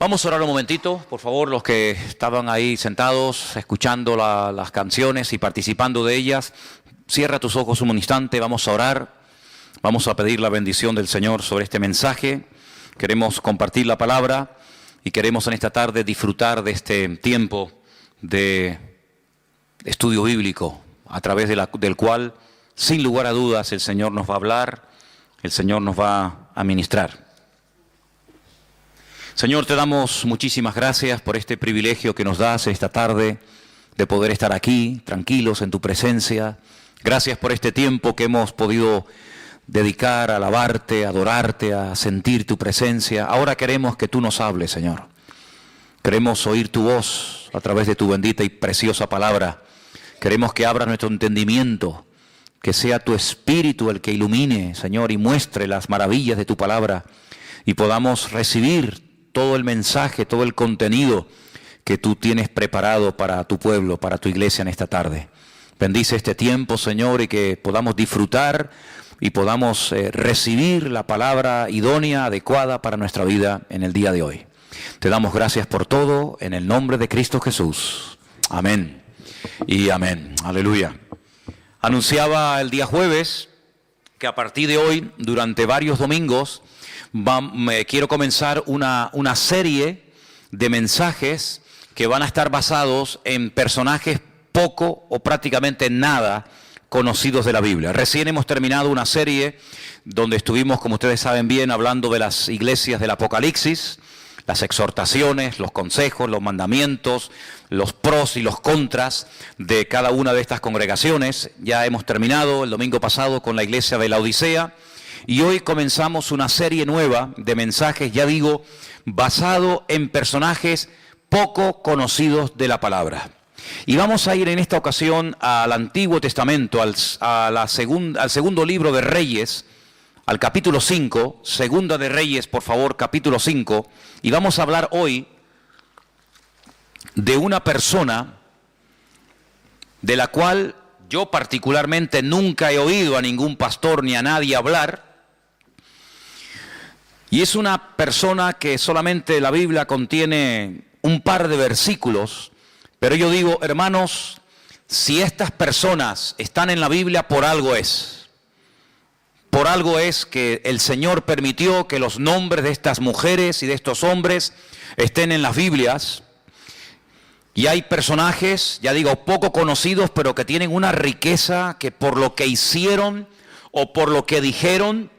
Vamos a orar un momentito, por favor, los que estaban ahí sentados, escuchando las canciones y participando de ellas. Cierra tus ojos un instante, vamos a orar, vamos a pedir la bendición del Señor sobre este mensaje. Queremos compartir la palabra y queremos en esta tarde disfrutar de este tiempo de estudio bíblico, a través del cual, sin lugar a dudas, el Señor nos va a hablar, el Señor nos va a ministrar. Señor, te damos muchísimas gracias por este privilegio que nos das esta tarde de poder estar aquí, tranquilos en tu presencia. Gracias por este tiempo que hemos podido dedicar a alabarte, a adorarte, a sentir tu presencia. Ahora queremos que tú nos hables, Señor. Queremos oír tu voz a través de tu bendita y preciosa palabra. Queremos que abras nuestro entendimiento, que sea tu Espíritu el que ilumine, Señor, y muestre las maravillas de tu palabra y podamos recibir todo el mensaje, todo el contenido que tú tienes preparado para tu pueblo, para tu iglesia en esta tarde. Bendice este tiempo, Señor, y que podamos disfrutar y podamos recibir la palabra idónea, adecuada para nuestra vida en el día de hoy. Te damos gracias por todo, en el nombre de Cristo Jesús. Amén y amén. Aleluya. Anunciaba el día jueves que a partir de hoy, durante varios domingos, quiero comenzar una serie de mensajes que van a estar basados en personajes poco o prácticamente nada conocidos de la Biblia. Recién hemos terminado una serie donde estuvimos, como ustedes saben bien, hablando de las iglesias del Apocalipsis, las exhortaciones, los consejos, los mandamientos, los pros y los contras de cada una de estas congregaciones. Ya hemos terminado el domingo pasado con la iglesia de la Odisea. Y hoy comenzamos una serie nueva de mensajes, ya digo, basado en personajes poco conocidos de la palabra. Y vamos a ir en esta ocasión al Antiguo Testamento, al segundo libro de Reyes, al capítulo 5, Segunda de Reyes, por favor, capítulo 5. Y vamos a hablar hoy de una persona de la cual yo particularmente nunca he oído a ningún pastor ni a nadie hablar. Y es una persona que solamente la Biblia contiene un par de versículos, pero yo digo, hermanos, si estas personas están en la Biblia, por algo es. Por algo es que el Señor permitió que los nombres de estas mujeres y de estos hombres estén en las Biblias. Y hay personajes, ya digo, poco conocidos, pero que tienen una riqueza que por lo que hicieron o por lo que dijeron,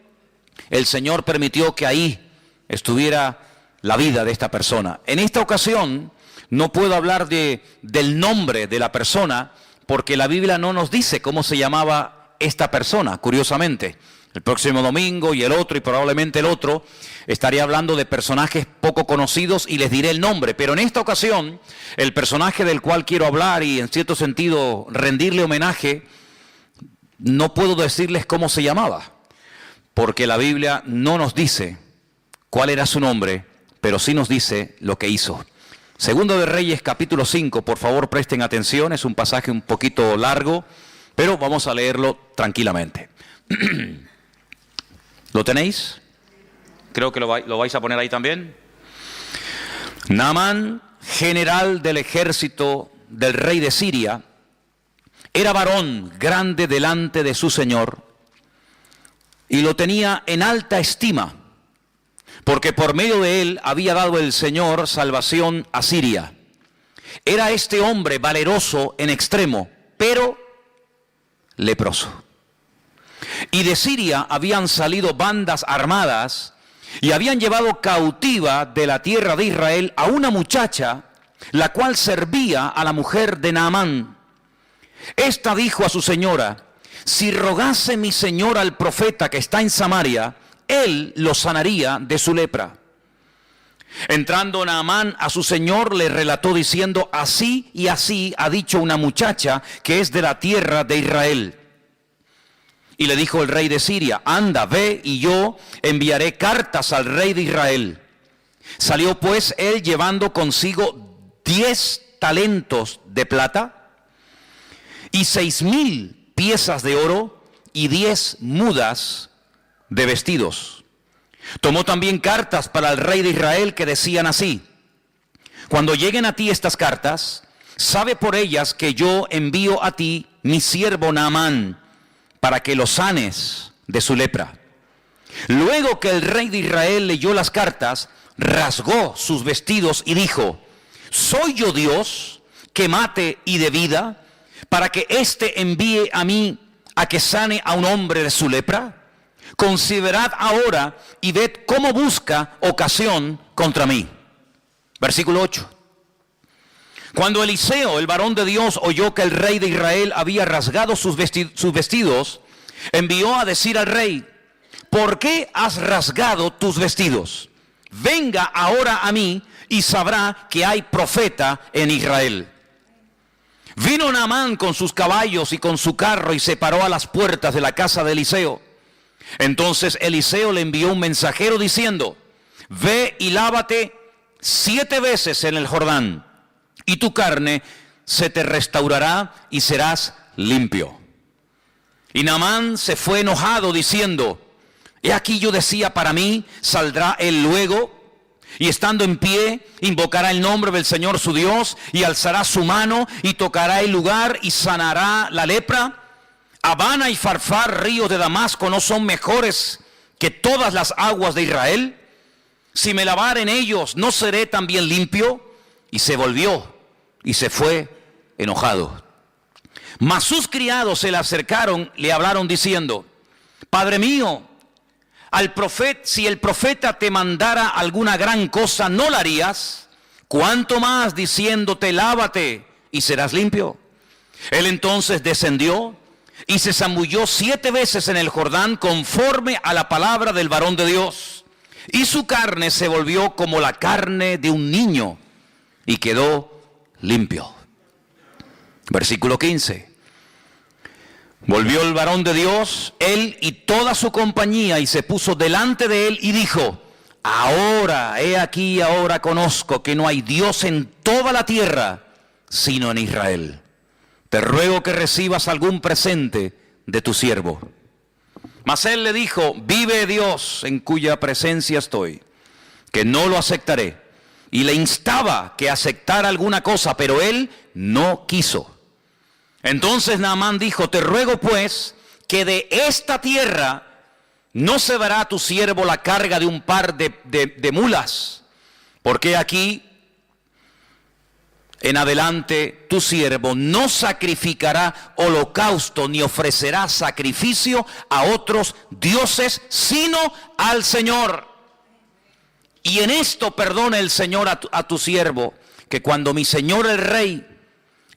el Señor permitió que ahí estuviera la vida de esta persona. En esta ocasión no puedo hablar del nombre de la persona porque la Biblia no nos dice cómo se llamaba esta persona, curiosamente. El próximo domingo y el otro y probablemente el otro estaré hablando de personajes poco conocidos y les diré el nombre. Pero en esta ocasión el personaje del cual quiero hablar y en cierto sentido rendirle homenaje, no puedo decirles cómo se llamaba. Porque la Biblia no nos dice cuál era su nombre, pero sí nos dice lo que hizo. Segundo de Reyes, capítulo 5, por favor presten atención, es un pasaje un poquito largo, pero vamos a leerlo tranquilamente. ¿Lo tenéis? Creo que lo vais a poner ahí también. Naamán, general del ejército del rey de Siria, era varón grande delante de su señor, y lo tenía en alta estima, porque por medio de él había dado el Señor salvación a Siria. Era este hombre valeroso en extremo, pero leproso. Y de Siria habían salido bandas armadas y habían llevado cautiva de la tierra de Israel a una muchacha, la cual servía a la mujer de Naamán. Esta dijo a su señora: si rogase mi señor al profeta que está en Samaria, él lo sanaría de su lepra. Entrando Naamán a su señor, le relató diciendo: así y así ha dicho una muchacha que es de la tierra de Israel. Y le dijo el rey de Siria: anda, ve, y yo enviaré cartas al rey de Israel. Salió pues él llevando consigo 10 talentos de plata y 6,000 piezas de oro y 10 mudas de vestidos. Tomó también cartas para el rey de Israel que decían así: Cuando lleguen a ti estas cartas, sabe por ellas que yo envío a ti mi siervo Naamán, para que lo sanes de su lepra. Luego que el rey de Israel leyó las cartas, rasgó sus vestidos y dijo: ¿soy yo Dios que mate y dé vida, para que éste envíe a mí a que sane a un hombre de su lepra? Considerad ahora y ved cómo busca ocasión contra mí. Versículo 8. Cuando Eliseo, el varón de Dios, oyó que el rey de Israel había rasgado sus vestidos, envió a decir al rey: ¿por qué has rasgado tus vestidos? Venga ahora a mí y sabrá que hay profeta en Israel. Vino Naamán con sus caballos y con su carro y se paró a las puertas de la casa de Eliseo. Entonces Eliseo le envió un mensajero diciendo: ve y lávate 7 veces en el Jordán, y tu carne se te restaurará y serás limpio. Y Naamán se fue enojado diciendo: he aquí yo decía para mí, saldrá él luego, y estando en pie, invocará el nombre del Señor su Dios, y alzará su mano, y tocará el lugar, y sanará la lepra. Abana y Farfar, ríos de Damasco, ¿no son mejores que todas las aguas de Israel? Si me lavare en ellos, ¿no seré también limpio? Y se volvió, y se fue enojado. Mas sus criados se le acercaron, le hablaron diciendo: Padre mío, si el profeta te mandara alguna gran cosa, ¿no la harías? ¿Cuánto más diciéndote: lávate y serás limpio? Él entonces descendió y se zambulló 7 veces en el Jordán conforme a la palabra del varón de Dios. Y su carne se volvió como la carne de un niño y quedó limpio. Versículo 15. Volvió el varón de Dios, él y toda su compañía, y se puso delante de él y dijo: ahora, he aquí, ahora conozco que no hay Dios en toda la tierra, sino en Israel. Te ruego que recibas algún presente de tu siervo. Mas él le dijo: vive Dios en cuya presencia estoy, que no lo aceptaré. Y le instaba que aceptara alguna cosa, pero él no quiso. Entonces Naamán dijo: te ruego pues que de esta tierra no se dará a tu siervo la carga de un par de mulas, porque aquí en adelante tu siervo no sacrificará holocausto ni ofrecerá sacrificio a otros dioses, sino al Señor. Y en esto perdone el Señor a tu siervo, que cuando mi señor el rey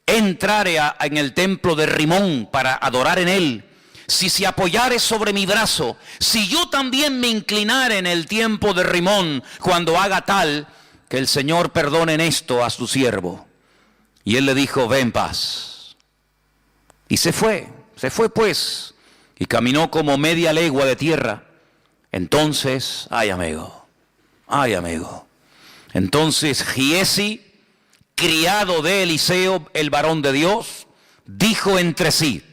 entrare en el templo de Rimón para adorar en él, si se apoyare sobre mi brazo, si yo también me inclinare en el tiempo de Rimón, cuando haga tal, que el Señor perdone en esto a su siervo. Y él le dijo: ve en paz. Y se fue pues, y caminó como media legua de tierra. Entonces, ay amigo, entonces Giesi, criado de Eliseo, el varón de Dios, dijo entre sí: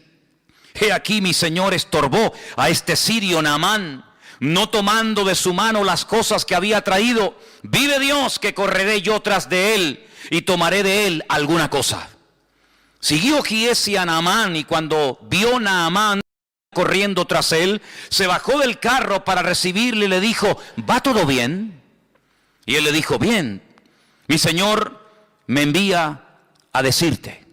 he aquí mi señor estorbó a este sirio Naamán, no tomando de su mano las cosas que había traído. Vive Dios que correré yo tras de él y tomaré de él alguna cosa. Siguió Giesi a Naamán, y cuando vio Naamán corriendo tras él, se bajó del carro para recibirle y le dijo: ¿va todo bien? Y él le dijo: bien, mi señor me envía a decirte.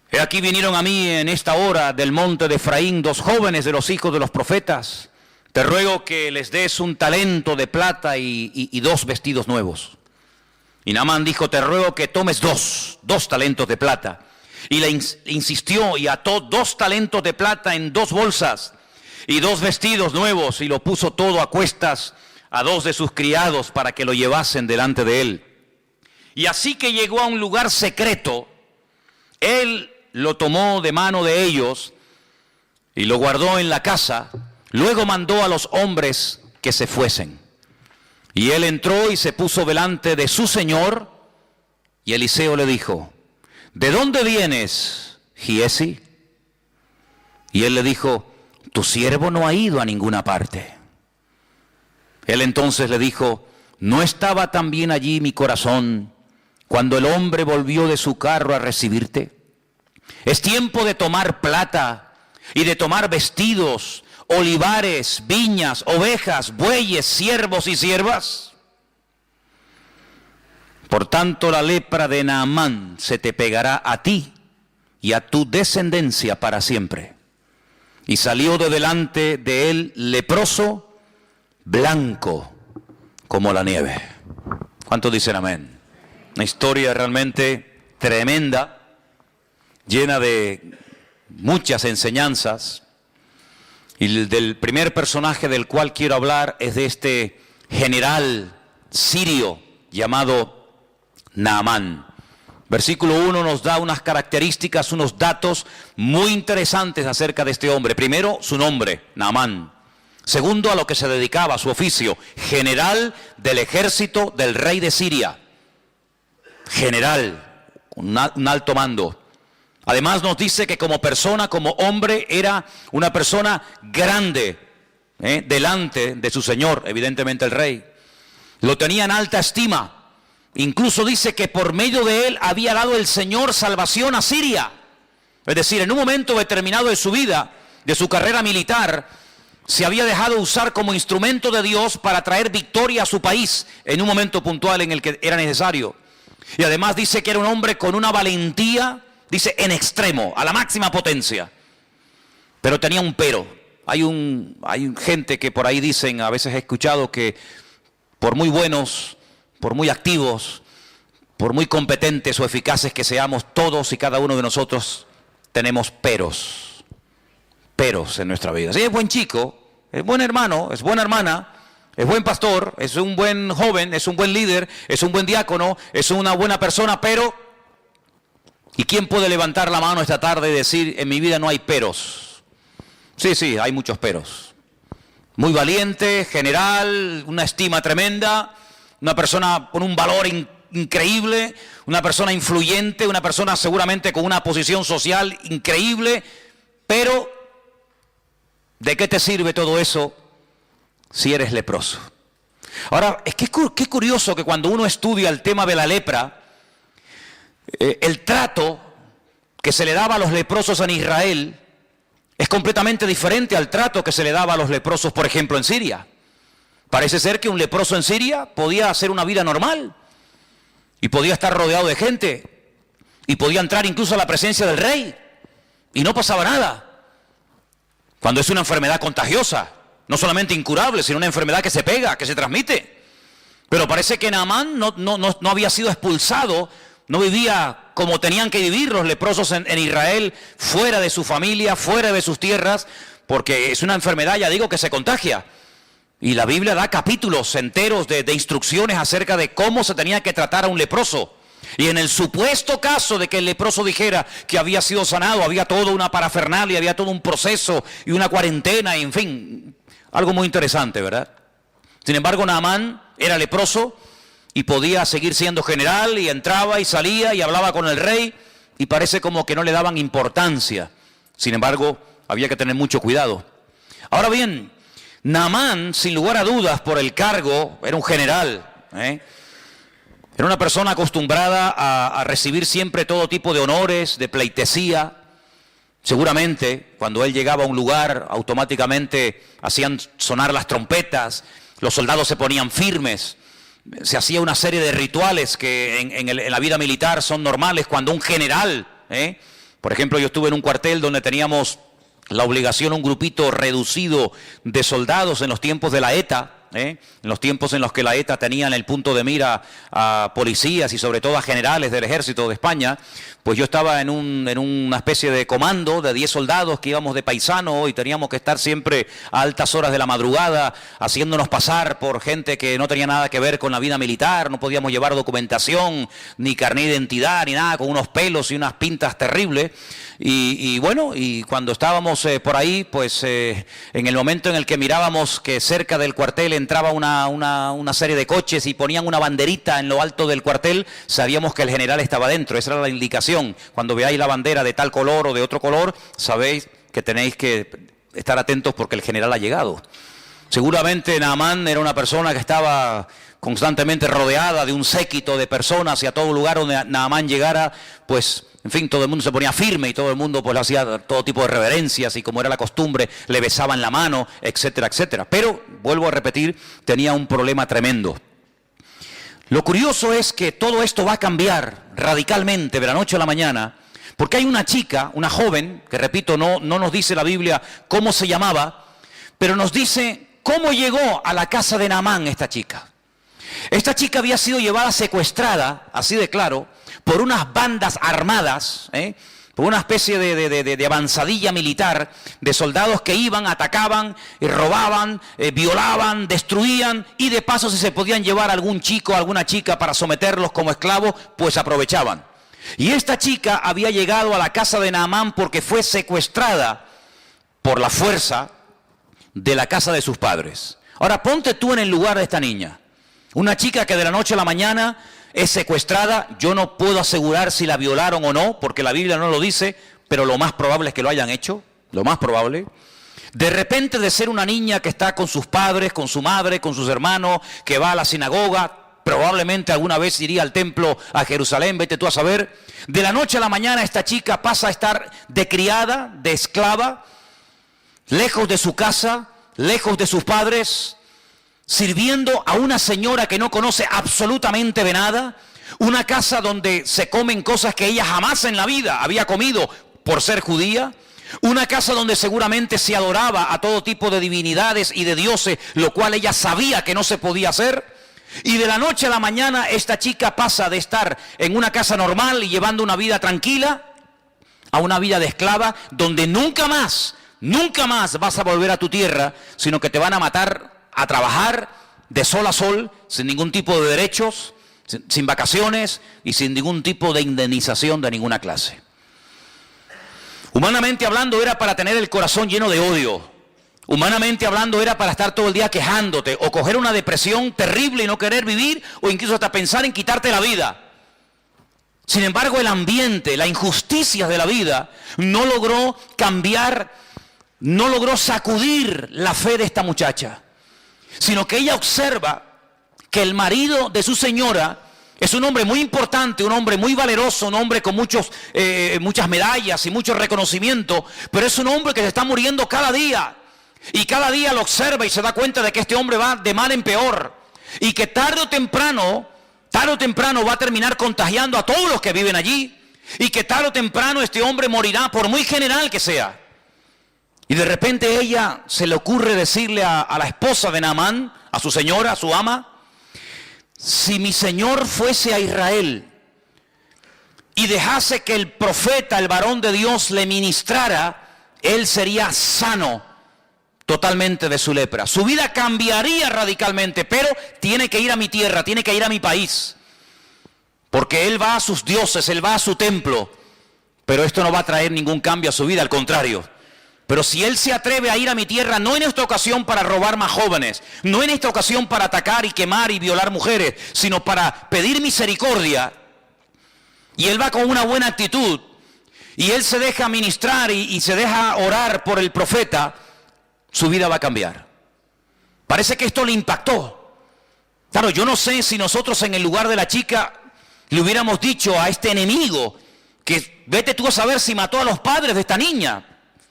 He aquí vinieron a mí en esta hora del monte de Efraín 2 jóvenes de los hijos de los profetas. Te ruego que les des un talento de plata y 2 vestidos nuevos. Y Naamán dijo: te ruego que tomes dos talentos de plata. Y le insistió y ató 2 talentos de plata en 2 bolsas y 2 vestidos nuevos, y lo puso todo a cuestas a 2 de sus criados para que lo llevasen delante de él. Y así que llegó a un lugar secreto, él lo tomó de mano de ellos y lo guardó en la casa. Luego mandó a los hombres que se fuesen. Y él entró y se puso delante de su señor. Y Eliseo le dijo: ¿de dónde vienes, Giesi? Y él le dijo: tu siervo no ha ido a ninguna parte. Él entonces le dijo: ¿no estaba también allí mi corazón cuando el hombre volvió de su carro a recibirte? Es tiempo de tomar plata y de tomar vestidos, olivares, viñas, ovejas, bueyes, siervos y siervas. Por tanto, la lepra de Naamán se te pegará a ti y a tu descendencia para siempre. Y salió de delante de él leproso, blanco como la nieve. ¿Cuántos dicen amén? Una historia realmente tremenda, llena de muchas enseñanzas. Y del primer personaje del cual quiero hablar es de este general sirio llamado Naamán. Versículo 1 nos da unas características, unos datos muy interesantes acerca de este hombre. Primero, su nombre, Naamán. Segundo, a lo que se dedicaba, su oficio, general del ejército del rey de Siria. General, un alto mando. Además nos dice que como persona, como hombre, era una persona grande, delante de su señor, evidentemente el rey. Lo tenía en alta estima. Incluso dice que por medio de él había dado el Señor salvación a Siria. Es decir, en un momento determinado de su vida, de su carrera militar, se había dejado usar como instrumento de Dios para traer victoria a su país en un momento puntual en el que era necesario. Y además dice que era un hombre con una valentía, dice, en extremo, a la máxima potencia. Pero tenía un pero. Hay gente que por ahí dicen, a veces he escuchado que por muy buenos, por muy activos, por muy competentes o eficaces que seamos, todos y cada uno de nosotros tenemos peros en nuestra vida. Sí, es buen chico, es buen hermano, es buena hermana, es buen pastor, es un buen joven, es un buen líder, es un buen diácono, es una buena persona, pero... ¿Y quién puede levantar la mano esta tarde y decir, en mi vida no hay peros? Sí, hay muchos peros. Muy valiente, general, una estima tremenda, una persona con un valor increíble, una persona influyente, una persona seguramente con una posición social increíble, pero ¿de qué te sirve todo eso si eres leproso? Ahora, es que qué curioso que cuando uno estudia el tema de la lepra, el trato que se le daba a los leprosos en Israel es completamente diferente al trato que se le daba a los leprosos, por ejemplo, en Siria. Parece ser que un leproso en Siria podía hacer una vida normal y podía estar rodeado de gente y podía entrar incluso a la presencia del rey y no pasaba nada. Cuando es una enfermedad contagiosa, no solamente incurable, sino una enfermedad que se pega, que se transmite. Pero parece que Naamán no había sido expulsado, no vivía como tenían que vivir los leprosos en Israel, fuera de su familia, fuera de sus tierras, porque es una enfermedad, ya digo, que se contagia. Y la Biblia da capítulos enteros de instrucciones acerca de cómo se tenía que tratar a un leproso. Y en el supuesto caso de que el leproso dijera que había sido sanado, había toda una parafernalia, había todo un proceso y una cuarentena, en fin, algo muy interesante, ¿verdad? Sin embargo, Naamán era leproso y podía seguir siendo general y entraba y salía y hablaba con el rey y parece como que no le daban importancia. Sin embargo, había que tener mucho cuidado. Ahora bien, Naamán, sin lugar a dudas, por el cargo, era un general, Era una persona acostumbrada a recibir siempre todo tipo de honores, de pleitesía. Seguramente, cuando él llegaba a un lugar, automáticamente hacían sonar las trompetas, los soldados se ponían firmes, se hacía una serie de rituales que en la vida militar son normales cuando un general, por ejemplo, yo estuve en un cuartel donde teníamos la obligación, un grupito reducido de soldados en los tiempos de la ETA, en los tiempos en los que la ETA tenía en el punto de mira a policías y sobre todo a generales del ejército de España, pues yo estaba en una especie de comando de 10 soldados que íbamos de paisano y teníamos que estar siempre a altas horas de la madrugada haciéndonos pasar por gente que no tenía nada que ver con la vida militar, no podíamos llevar documentación, ni carnet de identidad, ni nada, con unos pelos y unas pintas terribles. Y bueno, y cuando estábamos por ahí, pues en el momento en el que mirábamos que cerca del cuartel entraba una serie de coches y ponían una banderita en lo alto del cuartel, sabíamos que el general estaba dentro. Esa era la indicación. Cuando veáis la bandera de tal color o de otro color, sabéis que tenéis que estar atentos porque el general ha llegado. Seguramente Naamán era una persona que estaba constantemente rodeada de un séquito de personas, y a todo lugar donde Naamán llegara, pues, en fin, todo el mundo se ponía firme y todo el mundo pues le hacía todo tipo de reverencias, y como era la costumbre, le besaban la mano, etcétera, etcétera. Pero, vuelvo a repetir, tenía un problema tremendo. Lo curioso es que todo esto va a cambiar radicalmente de la noche a la mañana, porque hay una chica, una joven, que repito, no nos dice la Biblia cómo se llamaba, pero nos dice cómo llegó a la casa de Naamán esta chica. Esta chica había sido llevada secuestrada, así de claro, por unas bandas armadas, por una especie de avanzadilla militar, de soldados que iban, atacaban, robaban, violaban, destruían, y de paso si se podían llevar a algún chico, a alguna chica para someterlos como esclavos, pues aprovechaban. Y esta chica había llegado a la casa de Naamán porque fue secuestrada por la fuerza de la casa de sus padres. Ahora ponte tú en el lugar de esta niña. Una chica que de la noche a la mañana es secuestrada. Yo no puedo asegurar si la violaron o no, porque la Biblia no lo dice, pero lo más probable es que lo hayan hecho, lo más probable. De repente, de ser una niña que está con sus padres, con su madre, con sus hermanos, que va a la sinagoga, probablemente alguna vez iría al templo a Jerusalén, vete tú a saber. De la noche a la mañana esta chica pasa a estar de criada, de esclava, lejos de su casa, lejos de sus padres, sirviendo a una señora que no conoce absolutamente de nada, una casa donde se comen cosas que ella jamás en la vida había comido por ser judía, una casa donde seguramente se adoraba a todo tipo de divinidades y de dioses, lo cual ella sabía que no se podía hacer. Y de la noche a la mañana esta chica pasa de estar en una casa normal y llevando una vida tranquila a una vida de esclava, donde nunca más vas a volver a tu tierra, sino que te van a matar a trabajar de sol a sol, sin ningún tipo de derechos, sin vacaciones y sin ningún tipo de indemnización de ninguna clase. Humanamente hablando, era para tener el corazón lleno de odio. Humanamente hablando, era para estar todo el día quejándote o coger una depresión terrible y no querer vivir, o incluso hasta pensar en quitarte la vida. Sin embargo, el ambiente, la injusticia de la vida no logró cambiar, no logró sacudir la fe de esta muchacha, sino que ella observa que el marido de su señora es un hombre muy importante, un hombre muy valeroso, un hombre con muchas medallas y mucho reconocimiento, pero es un hombre que se está muriendo cada día. Y cada día lo observa y se da cuenta de que este hombre va de mal en peor, y que tarde o temprano va a terminar contagiando a todos los que viven allí, y que tarde o temprano este hombre morirá, por muy general que sea. Y de repente ella se le ocurre decirle a la esposa de Naamán, a su señora, a su ama: si mi señor fuese a Israel y dejase que el profeta, el varón de Dios, le ministrara, él sería sano totalmente de su lepra. Su vida cambiaría radicalmente, pero tiene que ir a mi tierra, tiene que ir a mi país, porque él va a sus dioses, él va a su templo, pero esto no va a traer ningún cambio a su vida, al contrario. Pero si él se atreve a ir a mi tierra, no en esta ocasión para robar más jóvenes, no en esta ocasión para atacar y quemar y violar mujeres, sino para pedir misericordia, y él va con una buena actitud, y él se deja ministrar y se deja orar por el profeta, su vida va a cambiar. Parece que esto le impactó. Claro, yo no sé si nosotros en el lugar de la chica le hubiéramos dicho a este enemigo que vete tú a saber si mató a los padres de esta niña,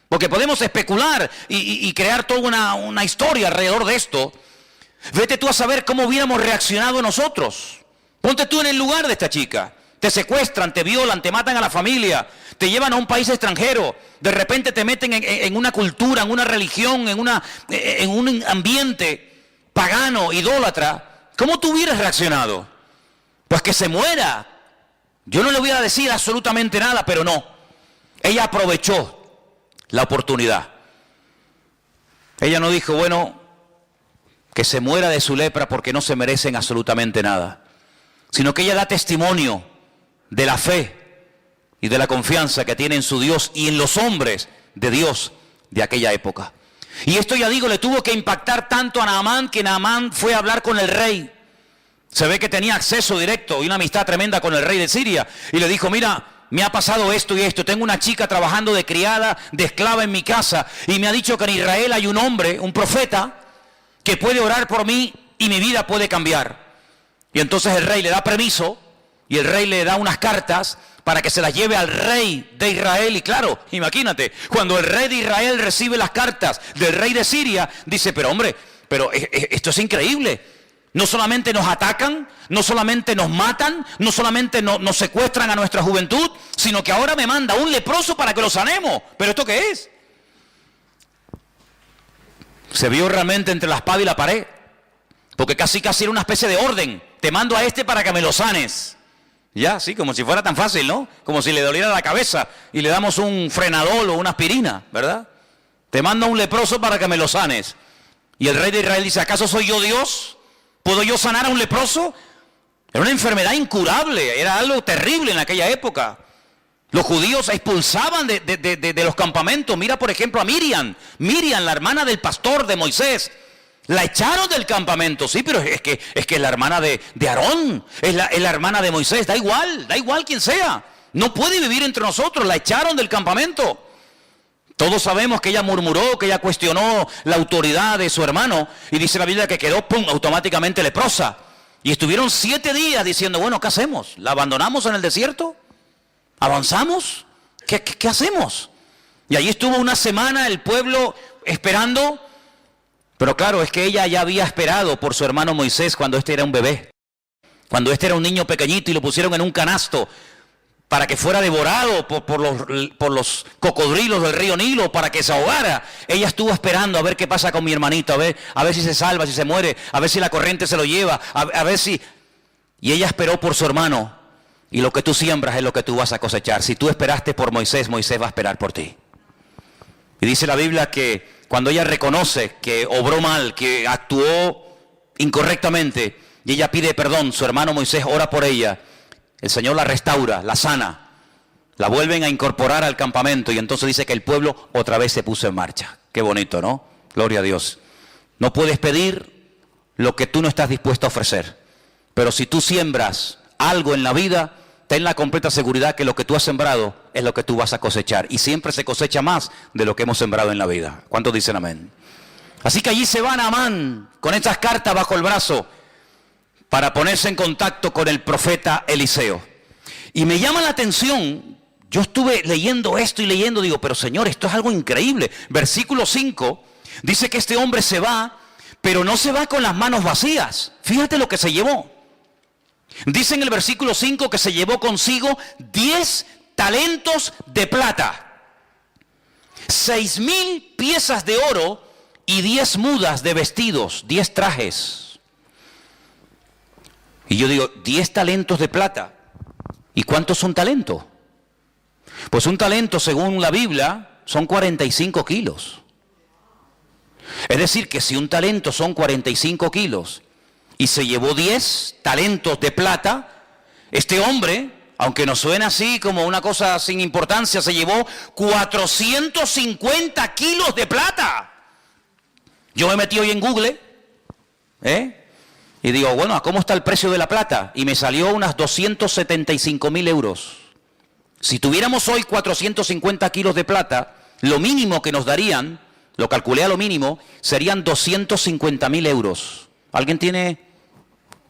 porque podemos especular y crear toda una historia alrededor de esto. Vete tú a saber cómo hubiéramos reaccionado nosotros. Ponte tú en el lugar de esta chica. Te secuestran, te violan, te matan a la familia, te llevan a un país extranjero, de repente te meten en una cultura, en una religión, en un ambiente pagano, idólatra. ¿Cómo tú hubieras reaccionado? Pues que se muera. Yo no le voy a decir absolutamente nada, pero no. Ella aprovechó la oportunidad. Ella no dijo, bueno, que se muera de su lepra porque no se merecen absolutamente nada, sino que ella da testimonio de la fe y de la confianza que tiene en su Dios y en los hombres de Dios de aquella época. Y esto, ya digo, le tuvo que impactar tanto a Naamán, que Naamán fue a hablar con el rey. Se ve que tenía acceso directo y una amistad tremenda con el rey de Siria, y le dijo: mira, me ha pasado esto y esto, tengo una chica trabajando de criada, de esclava en mi casa, y me ha dicho que en Israel hay un hombre, un profeta, que puede orar por mí y mi vida puede cambiar. Y entonces el rey le da permiso y el rey le da unas cartas para que se las lleve al rey de Israel. Y claro, imagínate, cuando el rey de Israel recibe las cartas del rey de Siria, dice, pero hombre, pero esto es increíble. No solamente nos atacan, no solamente nos matan, no solamente nos secuestran a nuestra juventud, sino que ahora me manda un leproso para que lo sanemos. ¿Pero esto qué es? Se vio realmente entre la espada y la pared, porque casi era una especie de orden. Te mando a este para que me lo sanes. Ya, sí, como si fuera tan fácil, ¿no? Como si le doliera la cabeza y le damos un frenadol o una aspirina, ¿verdad? Te mando a un leproso para que me lo sanes. Y el rey de Israel dice, ¿acaso soy yo Dios? ¿Puedo yo sanar a un leproso? Era una enfermedad incurable, era algo terrible en aquella época. Los judíos expulsaban de los campamentos. Mira, por ejemplo, a Miriam, la hermana del pastor de Moisés. La echaron del campamento, sí, pero es que es la hermana de Aarón, es la hermana de Moisés, da igual quien sea. No puede vivir entre nosotros, la echaron del campamento. Todos sabemos que ella murmuró, que ella cuestionó la autoridad de su hermano. Y dice la Biblia que quedó, ¡pum!, automáticamente leprosa. Y estuvieron 7 días diciendo, bueno, ¿qué hacemos? ¿La abandonamos en el desierto? ¿Avanzamos? ¿Qué hacemos? Y allí estuvo una semana el pueblo esperando. Pero claro, es que ella ya había esperado por su hermano Moisés cuando este era un bebé. Cuando este era un niño pequeñito y lo pusieron en un canasto para que fuera devorado por los cocodrilos del río Nilo, para que se ahogara. Ella estuvo esperando a ver qué pasa con mi hermanito, a ver si se salva, si se muere, a ver si la corriente se lo lleva, a ver si... Y ella esperó por su hermano. Y lo que tú siembras es lo que tú vas a cosechar. Si tú esperaste por Moisés, Moisés va a esperar por ti. Y dice la Biblia que cuando ella reconoce que obró mal, que actuó incorrectamente, y ella pide perdón, su hermano Moisés ora por ella, el Señor la restaura, la sana, la vuelven a incorporar al campamento, y entonces dice que el pueblo otra vez se puso en marcha. Qué bonito, ¿no? Gloria a Dios. No puedes pedir lo que tú no estás dispuesto a ofrecer, pero si tú siembras algo en la vida, ten la completa seguridad que lo que tú has sembrado es lo que tú vas a cosechar. Y siempre se cosecha más de lo que hemos sembrado en la vida. ¿Cuántos dicen amén? Así que allí se va Naamán con estas cartas bajo el brazo para ponerse en contacto con el profeta Eliseo. Y me llama la atención, yo estuve leyendo esto y leyendo, digo, pero Señor, esto es algo increíble. Versículo 5 dice que este hombre se va, pero no se va con las manos vacías. Fíjate lo que se llevó. Dice en el versículo 5 que se llevó consigo 10 talentos de plata, 6,000 piezas de oro y 10 mudas de vestidos, 10 trajes. Y yo digo, 10 talentos de plata. ¿Y cuántos son talentos? Pues un talento, según la Biblia, son 45 kilos. Es decir, que si un talento son 45 kilos y se llevó 10 talentos de plata, este hombre, aunque nos suena así como una cosa sin importancia, se llevó 450 kilos de plata. Yo me metí hoy en Google, y digo, bueno, ¿cómo está el precio de la plata? Y me salió unas 275.000 euros. Si tuviéramos hoy 450 kilos de plata, lo mínimo que nos darían, lo calculé a lo mínimo, serían 250.000 euros. ¿Alguien tiene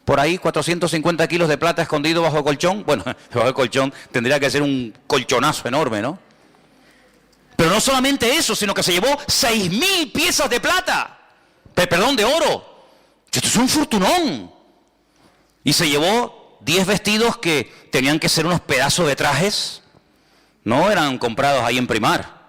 por ahí 450 kilos de plata escondido bajo el colchón? Bueno, bajo el colchón tendría que ser un colchonazo enorme, ¿no? Pero no solamente eso, sino que se llevó 6,000 piezas de plata, perdón, de oro. Esto es un fortunón. Y se llevó 10 vestidos que tenían que ser unos pedazos de trajes. No eran comprados ahí en Primar.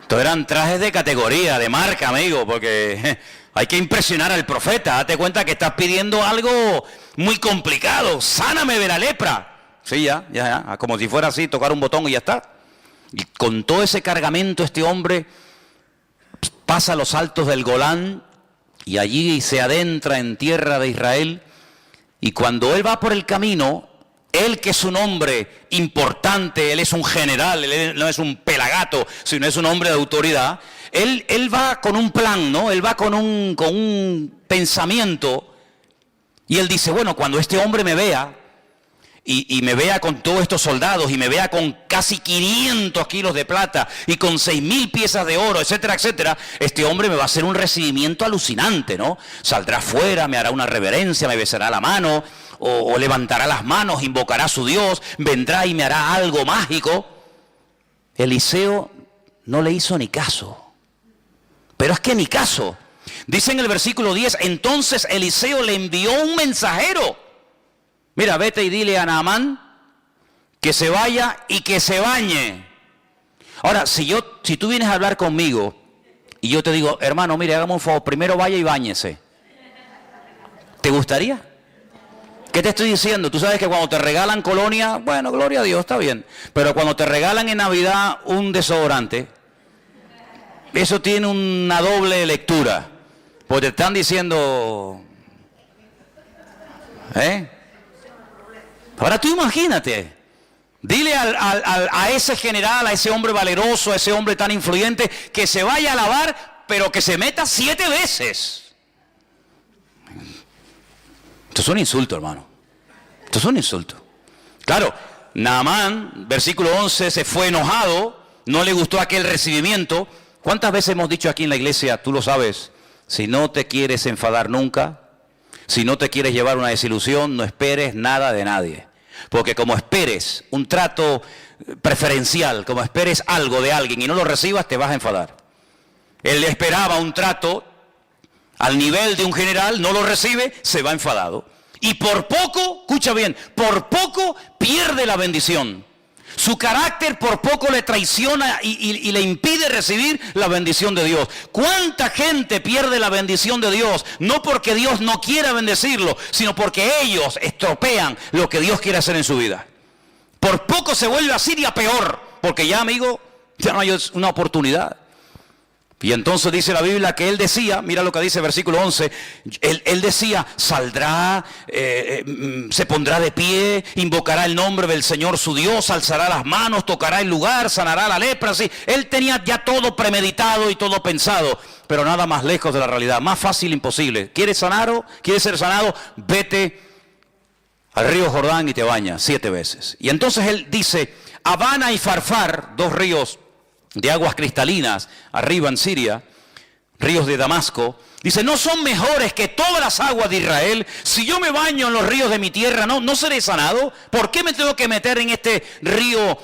Estos eran trajes de categoría, de marca, amigo, porque hay que impresionar al profeta. Date cuenta que estás pidiendo algo muy complicado. Sáname de la lepra. Sí, ya, como si fuera así, tocar un botón y ya está. Y con todo ese cargamento este hombre pasa los altos del Golán y allí se adentra en tierra de Israel. Y cuando él va por el camino, él que es un hombre importante, él es un general, él no es un pelagato, sino es un hombre de autoridad, él va con un plan, ¿no? Él va con un pensamiento, y él dice, bueno, cuando este hombre me vea, y me vea con todos estos soldados y me vea con casi 500 kilos de plata y con 6.000 piezas de oro, etcétera, etcétera, este hombre me va a hacer un recibimiento alucinante, ¿no? Saldrá afuera, me hará una reverencia, me besará la mano, o levantará las manos, invocará a su Dios, vendrá y me hará algo mágico. Eliseo no le hizo ni caso. Pero es que ni caso. Dice en el versículo 10, entonces Eliseo le envió un mensajero. Mira, vete y dile a Naamán que se vaya y que se bañe. Ahora, si tú vienes a hablar conmigo y yo te digo, hermano, mire, hágame un favor, primero vaya y báñese, ¿te gustaría? ¿Qué te estoy diciendo? Tú sabes que cuando te regalan colonia, bueno, gloria a Dios, está bien. Pero cuando te regalan en Navidad un desodorante, eso tiene una doble lectura. Porque te están diciendo, Ahora tú imagínate, dile a ese general, a ese hombre valeroso, a ese hombre tan influyente, que se vaya a lavar, pero que se meta 7 veces. Esto es un insulto, hermano. Esto es un insulto. Claro, Naamán, versículo 11, se fue enojado, no le gustó aquel recibimiento. ¿Cuántas veces hemos dicho aquí en la iglesia, tú lo sabes, si no te quieres enfadar nunca, si no te quieres llevar una desilusión, no esperes nada de nadie? Porque como esperes un trato preferencial, como esperes algo de alguien y no lo recibas, te vas a enfadar. Él esperaba un trato al nivel de un general, no lo recibe, se va enfadado. Y por poco, escucha bien, por poco pierde la bendición. Su carácter por poco le traiciona y le impide recibir la bendición de Dios. ¿Cuánta gente pierde la bendición de Dios? No porque Dios no quiera bendecirlo, sino porque ellos estropean lo que Dios quiere hacer en su vida. Por poco se vuelve a Siria peor, porque ya, amigo, ya no hay una oportunidad. Y entonces dice la Biblia que él decía, mira lo que dice el versículo 11, él decía, saldrá, se pondrá de pie, invocará el nombre del Señor su Dios, alzará las manos, tocará el lugar, sanará la lepra, así. Él tenía ya todo premeditado y todo pensado, pero nada más lejos de la realidad, más fácil imposible. ¿Quieres sanar o quieres ser sanado? Vete al río Jordán y te bañas 7 veces. Y entonces él dice, Abana y Farfar, 2 ríos de aguas cristalinas, arriba en Siria, ríos de Damasco, dice, ¿no son mejores que todas las aguas de Israel? Si yo me baño en los ríos de mi tierra, ¿no seré sanado? ¿Por qué me tengo que meter en este río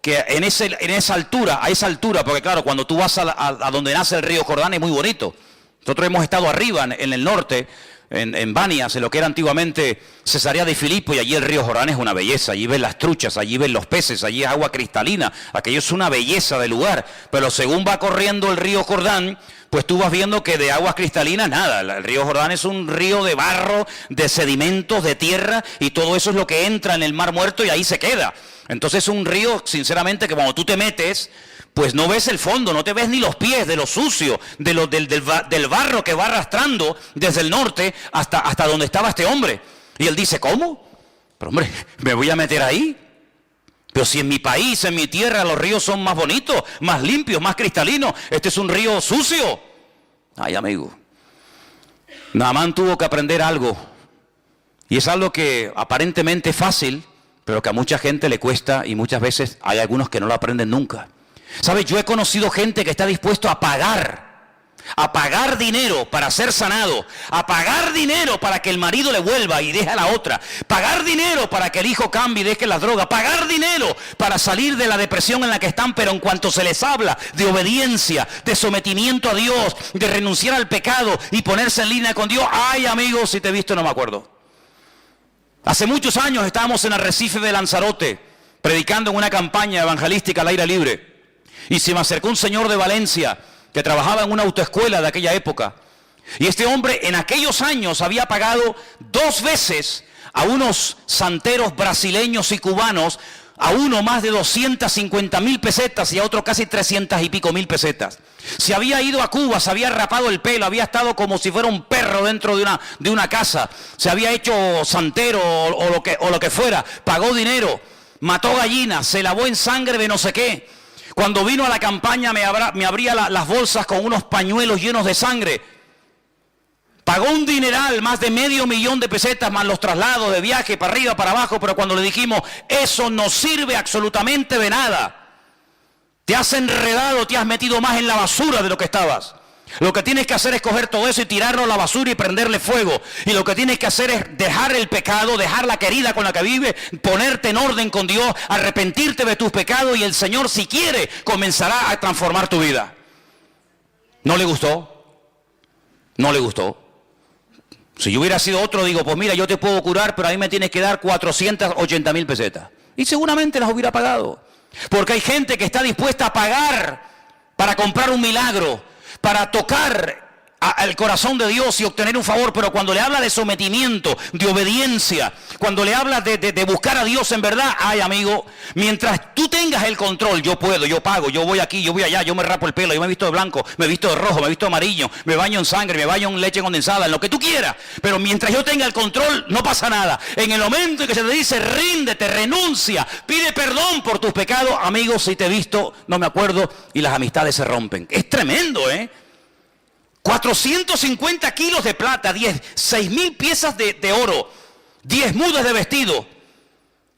que en esa altura, a esa altura? Porque claro, cuando tú vas a donde nace el río Jordán es muy bonito. Nosotros hemos estado arriba en el norte, en Banias, en lo que era antiguamente Cesarea de Filipo, y allí el río Jordán es una belleza. Allí ves las truchas, allí ves los peces, allí es agua cristalina. Aquello es una belleza de lugar. Pero según va corriendo el río Jordán, pues tú vas viendo que de aguas cristalinas nada. El río Jordán es un río de barro, de sedimentos, de tierra, y todo eso es lo que entra en el Mar Muerto y ahí se queda. Entonces es un río, sinceramente, que cuando tú te metes, pues no ves el fondo, no te ves ni los pies de lo sucio, del barro que va arrastrando desde el norte hasta donde estaba este hombre. Y él dice, ¿cómo? Pero hombre, ¿me voy a meter ahí? Pero si en mi país, en mi tierra, los ríos son más bonitos, más limpios, más cristalinos. Este es un río sucio. Ay, amigo. Naamán tuvo que aprender algo. Y es algo que aparentemente es fácil, pero que a mucha gente le cuesta, y muchas veces hay algunos que no lo aprenden nunca. ¿Sabes? Yo he conocido gente que está dispuesto a pagar dinero para ser sanado, a pagar dinero para que el marido le vuelva y deje a la otra, pagar dinero para que el hijo cambie y deje la droga, pagar dinero para salir de la depresión en la que están, pero en cuanto se les habla de obediencia, de sometimiento a Dios, de renunciar al pecado y ponerse en línea con Dios, ay amigos, si te he visto no me acuerdo. Hace muchos años estábamos en Arrecife de Lanzarote, predicando en una campaña evangelística al aire libre. Y se me acercó un señor de Valencia que trabajaba en una autoescuela de aquella época. Y este hombre en aquellos años había pagado 2 veces a unos santeros brasileños y cubanos, a uno más de 250.000 pesetas y a otro casi 300 y pico mil pesetas. Se había ido a Cuba, se había rapado el pelo, había estado como si fuera un perro dentro de una casa. Se había hecho santero o lo que fuera, pagó dinero, mató gallinas, se lavó en sangre de no sé qué. Cuando vino a la campaña me abría las bolsas con unos pañuelos llenos de sangre Pagó un dineral, más de $500,000 de pesetas, más los traslados de viaje para arriba, para abajo, pero cuando le dijimos, eso no sirve absolutamente de nada. Te has enredado, te has metido más en la basura de lo que estabas. Lo que tienes que hacer es coger todo eso y tirarlo a la basura y prenderle fuego. Y lo que tienes que hacer es dejar el pecado, dejar la querida con la que vives, ponerte en orden con Dios, arrepentirte de tus pecados y el Señor, si quiere, comenzará a transformar tu vida. ¿No le gustó? No le gustó. Si yo hubiera sido otro, digo, pues mira, yo te puedo curar, pero a mí me tienes que dar 480,000 pesetas. Y seguramente las hubiera pagado. Porque hay gente que está dispuesta a pagar para comprar un milagro, para tocar el corazón de Dios y obtener un favor, pero cuando le habla de sometimiento, de obediencia, cuando le habla de buscar a Dios en verdad, ay amigo, mientras tú tengas el control, yo puedo, yo pago, yo voy aquí, yo voy allá, yo me rapo el pelo, yo me visto de blanco, me visto de rojo, me visto de amarillo, me baño en sangre, me baño en leche condensada, en lo que tú quieras, pero mientras yo tenga el control, no pasa nada. En el momento en que se te dice, ríndete, renuncia, pide perdón por tus pecados, amigo, si te he visto, no me acuerdo, y las amistades se rompen. Es tremendo, 450 kilos de plata, 6,000 piezas de oro, 10 mudas de vestido.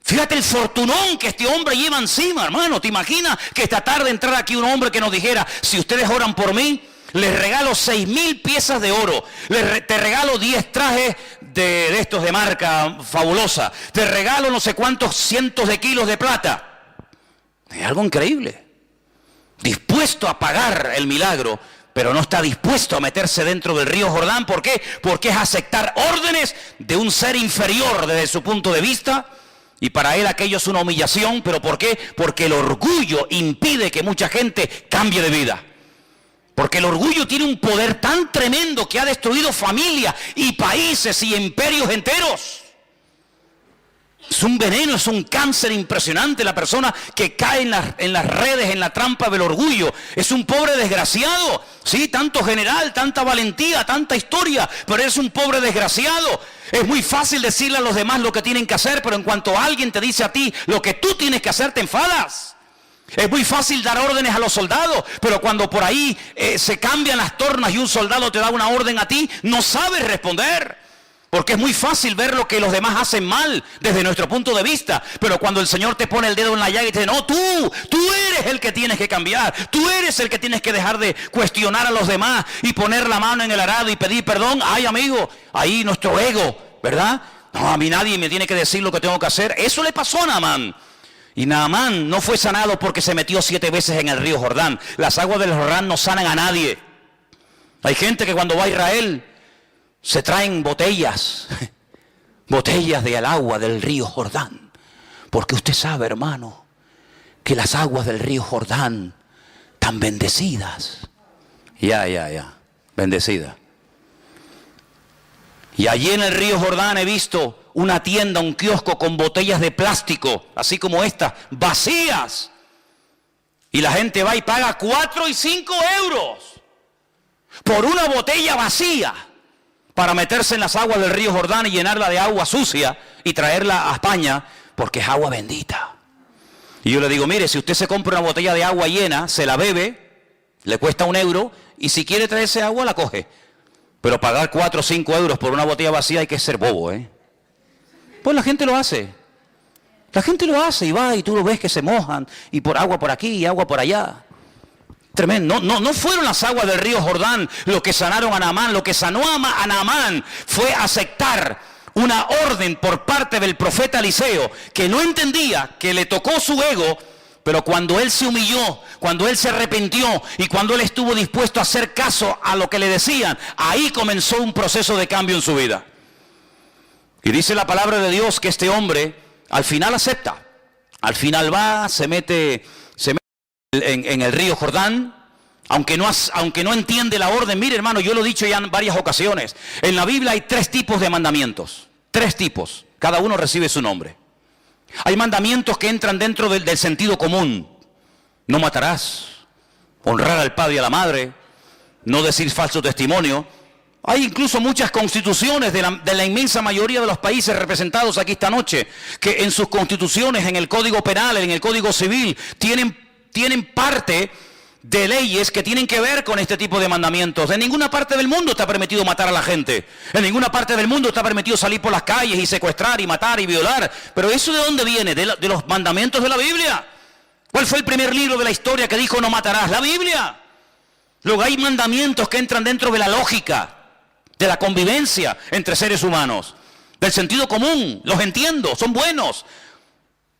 Fíjate el fortunón que este hombre lleva encima, hermano. ¿Te imaginas que esta tarde entrara aquí un hombre que nos dijera, si ustedes oran por mí, les regalo 6,000 piezas de oro, te regalo 10 trajes de estos de marca fabulosa, te regalo no sé cuántos cientos de kilos de plata? Es algo increíble. Dispuesto a pagar el milagro, pero no está dispuesto a meterse dentro del río Jordán. ¿Por qué? Porque es aceptar órdenes de un ser inferior desde su punto de vista, y para él aquello es una humillación. ¿Pero por qué? Porque el orgullo impide que mucha gente cambie de vida. Porque el orgullo tiene un poder tan tremendo que ha destruido familias y países y imperios enteros. Es un veneno, es un cáncer impresionante la persona que cae en las redes, en la trampa del orgullo. Es un pobre desgraciado, sí, tanto general, tanta valentía, tanta historia, pero es un pobre desgraciado. Es muy fácil decirle a los demás lo que tienen que hacer, pero en cuanto alguien te dice a ti lo que tú tienes que hacer, te enfadas. Es muy fácil dar órdenes a los soldados, pero cuando por ahí se cambian las tornas y un soldado te da una orden a ti, no sabes responder. Porque es muy fácil ver lo que los demás hacen mal desde nuestro punto de vista. Pero cuando el Señor te pone el dedo en la llaga y te dice, no, tú eres el que tienes que cambiar. Tú eres el que tienes que dejar de cuestionar a los demás y poner la mano en el arado y pedir perdón. Ay, amigo, ahí nuestro ego, ¿verdad? No, a mí nadie me tiene que decir lo que tengo que hacer. Eso le pasó a Naamán. Y Naamán no fue sanado porque se metió 7 veces en el río Jordán. Las aguas del Jordán no sanan a nadie. Hay gente que cuando va a Israel se traen botellas del agua del río Jordán. Porque usted sabe, hermano, que las aguas del río Jordán están bendecidas. Bendecidas. Y allí en el río Jordán he visto una tienda, un kiosco con botellas de plástico, así como estas, vacías. Y la gente va y paga 4 y 5 euros por una botella vacía, para meterse en las aguas del río Jordán y llenarla de agua sucia y traerla a España, porque es agua bendita. Y yo le digo, mire, si usted se compra una botella de agua llena, se la bebe, le cuesta 1 euro, y si quiere traerse agua, la coge. Pero pagar 4 o 5 euros por una botella vacía hay que ser bobo, Pues la gente lo hace. La gente lo hace y va y tú lo ves que se mojan, y por agua por aquí y agua por allá. Tremendo. No fueron las aguas del río Jordán lo que sanaron a Naamán. Lo que sanó a Naamán fue aceptar una orden por parte del profeta Eliseo, que no entendía, que le tocó su ego, pero cuando él se humilló, cuando él se arrepintió y cuando él estuvo dispuesto a hacer caso a lo que le decían, ahí comenzó un proceso de cambio en su vida. Y dice la palabra de Dios que este hombre al final acepta. Al final va, se mete en el río Jordán, aunque no entiende la orden. Mire, hermano, yo lo he dicho ya en varias ocasiones. En la Biblia hay 3 tipos de mandamientos. 3 tipos. Cada uno recibe su nombre. Hay mandamientos que entran dentro del sentido común. No matarás. Honrar al padre y a la madre. No decir falso testimonio. Hay incluso muchas constituciones de la inmensa mayoría de los países representados aquí esta noche, que en sus constituciones, en el Código Penal, en el Código Civil, tienen parte de leyes que tienen que ver con este tipo de mandamientos. En ninguna parte del mundo está permitido matar a la gente. En ninguna parte del mundo está permitido salir por las calles y secuestrar y matar y violar. Pero ¿eso de dónde viene? De los mandamientos de la Biblia. ¿Cuál fue el primer libro de la historia que dijo no matarás? La Biblia. Luego hay mandamientos que entran dentro de la lógica, de la convivencia entre seres humanos, del sentido común. Los entiendo, son buenos,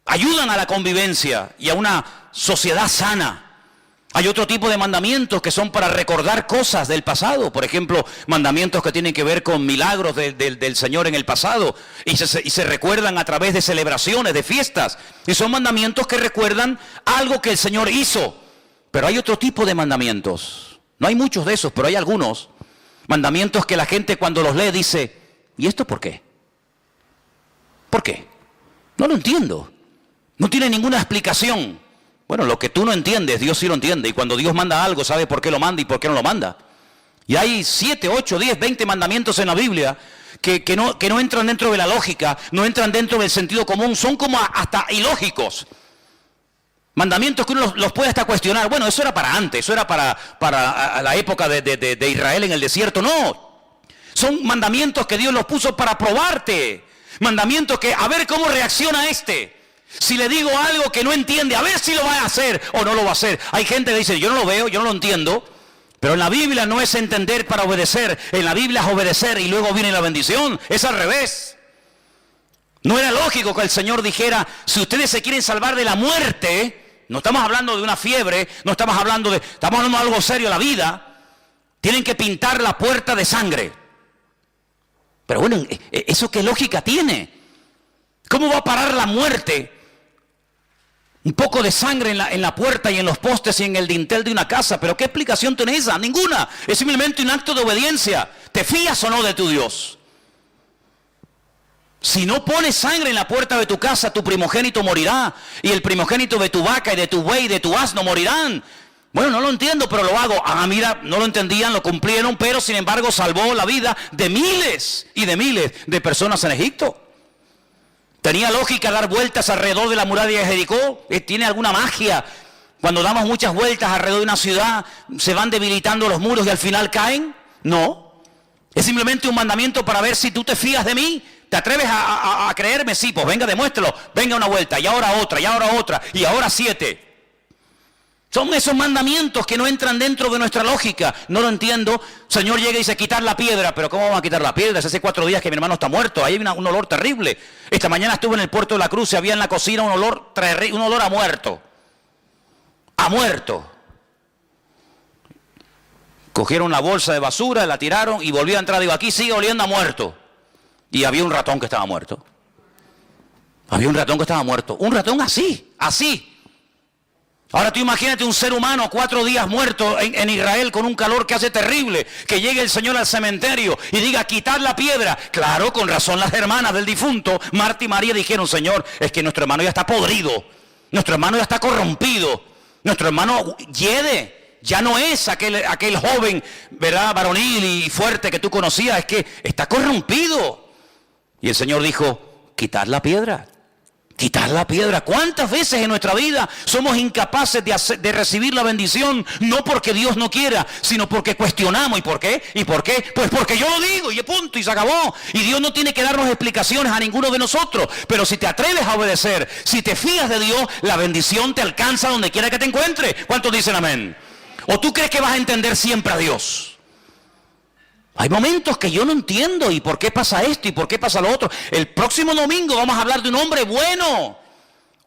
ayudan a la convivencia y a una sociedad sana. Hay otro tipo de mandamientos que son para recordar cosas del pasado. Por ejemplo, mandamientos que tienen que ver con milagros del Señor en el pasado y se recuerdan a través de celebraciones, de fiestas. Y son mandamientos que recuerdan algo que el Señor hizo. Pero hay otro tipo de mandamientos. No hay muchos de esos, pero hay algunos mandamientos que la gente cuando los lee dice, ¿y esto por qué? ¿Por qué? No lo entiendo. No tiene ninguna explicación. Bueno, lo que tú no entiendes, Dios sí lo entiende. Y cuando Dios manda algo, sabe por qué lo manda y por qué no lo manda. Y hay 7, 8, 10, 20 mandamientos en la Biblia que no entran dentro de la lógica, no entran dentro del sentido común, son como hasta ilógicos. Mandamientos que uno los puede hasta cuestionar. Bueno, eso era para antes, eso era para la época de Israel en el desierto. No, son mandamientos que Dios los puso para probarte. Mandamientos que, a ver cómo reacciona este. Si le digo algo que no entiende, a ver si lo va a hacer o no lo va a hacer. Hay gente que dice, yo no lo veo, yo no lo entiendo. Pero en la Biblia no es entender para obedecer. En la Biblia es obedecer y luego viene la bendición. Es al revés. No era lógico que el Señor dijera, si ustedes se quieren salvar de la muerte, no estamos hablando de una fiebre, estamos hablando de algo serio, la vida, tienen que pintar la puerta de sangre. Pero bueno, ¿eso qué lógica tiene? ¿Cómo va a parar la muerte? Un poco de sangre en la puerta y en los postes y en el dintel de una casa, pero ¿qué explicación tiene esa? Ninguna, es simplemente un acto de obediencia. ¿Te fías o no de tu Dios? Si no pones sangre en la puerta de tu casa, tu primogénito morirá. Y el primogénito de tu vaca y de tu buey y de tu asno morirán. Bueno, no lo entiendo, pero lo hago. Ah, mira, no lo entendían, lo cumplieron, pero sin embargo salvó la vida de miles y de miles de personas en Egipto. ¿Tenía lógica dar vueltas alrededor de la muralla de Jericó? ¿Tiene alguna magia? Cuando damos muchas vueltas alrededor de una ciudad, ¿se van debilitando los muros y al final caen? No. Es simplemente un mandamiento para ver si tú te fías de mí. ¿Te atreves a creerme? Sí, pues venga, demuéstralo. Venga una vuelta, y ahora otra, y ahora otra, y ahora 7. Son esos mandamientos que no entran dentro de nuestra lógica. No lo entiendo. Señor llega y dice, quitar la piedra. ¿Pero cómo vamos a quitar la piedra? Hace 4 días que mi hermano está muerto. Ahí hay un olor terrible. Esta mañana estuve en el puerto de la Cruz y había en la cocina un olor a muerto. A muerto. Cogieron la bolsa de basura, la tiraron y volvió a entrar. Digo, aquí sigue oliendo a muerto. Y había un ratón que estaba muerto. Había un ratón que estaba muerto. Un ratón así, así. Ahora tú imagínate un ser humano 4 días muerto en Israel con un calor que hace terrible. Que llegue el Señor al cementerio y diga, quitar la piedra. Claro, con razón las hermanas del difunto, Marta y María, dijeron, Señor, es que nuestro hermano ya está podrido. Nuestro hermano ya está corrompido. Nuestro hermano hiede. Ya no es aquel joven, ¿verdad?, varonil y fuerte que tú conocías. Es que está corrompido. Y el Señor dijo, quitar la piedra. Quitar la piedra. ¿Cuántas veces en nuestra vida somos incapaces de recibir la bendición? No porque Dios no quiera, sino porque cuestionamos. ¿Y por qué? ¿Y por qué? Pues porque yo lo digo y punto y se acabó. Y Dios no tiene que darnos explicaciones a ninguno de nosotros. Pero si te atreves a obedecer, si te fías de Dios, la bendición te alcanza donde quiera que te encuentres. ¿Cuántos dicen amén? ¿O tú crees que vas a entender siempre a Dios? Hay momentos que yo no entiendo, ¿y por qué pasa esto? ¿Y por qué pasa lo otro? El próximo domingo vamos a hablar de un hombre bueno,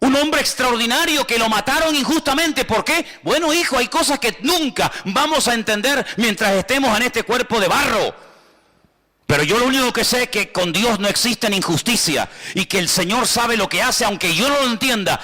un hombre extraordinario que lo mataron injustamente. ¿Por qué? Bueno, hijo, hay cosas que nunca vamos a entender mientras estemos en este cuerpo de barro. Pero yo lo único que sé es que con Dios no existe injusticia y que el Señor sabe lo que hace, aunque yo no lo entienda.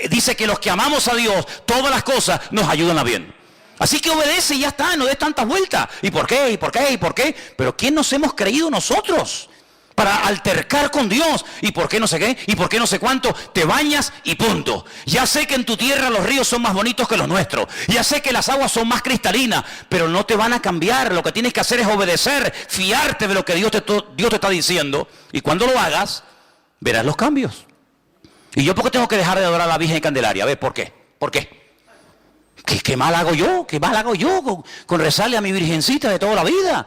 Dice que los que amamos a Dios, todas las cosas nos ayudan a bien. Así que obedece y ya está, no des tantas vueltas. ¿Y por qué? ¿Y por qué? ¿Y por qué? Pero ¿quién nos hemos creído nosotros para altercar con Dios? ¿Y por qué no sé qué? ¿Y por qué no sé cuánto? Te bañas y punto. Ya sé que en tu tierra los ríos son más bonitos que los nuestros. Ya sé que las aguas son más cristalinas, pero no te van a cambiar. Lo que tienes que hacer es obedecer, fiarte de lo que Dios te está diciendo. Y cuando lo hagas, verás los cambios. ¿Y yo por qué tengo que dejar de adorar a la Virgen Candelaria? A ver, ¿por qué? ¿Por qué? ¿Qué mal hago yo? ¿Qué mal hago yo con rezarle a mi virgencita de toda la vida?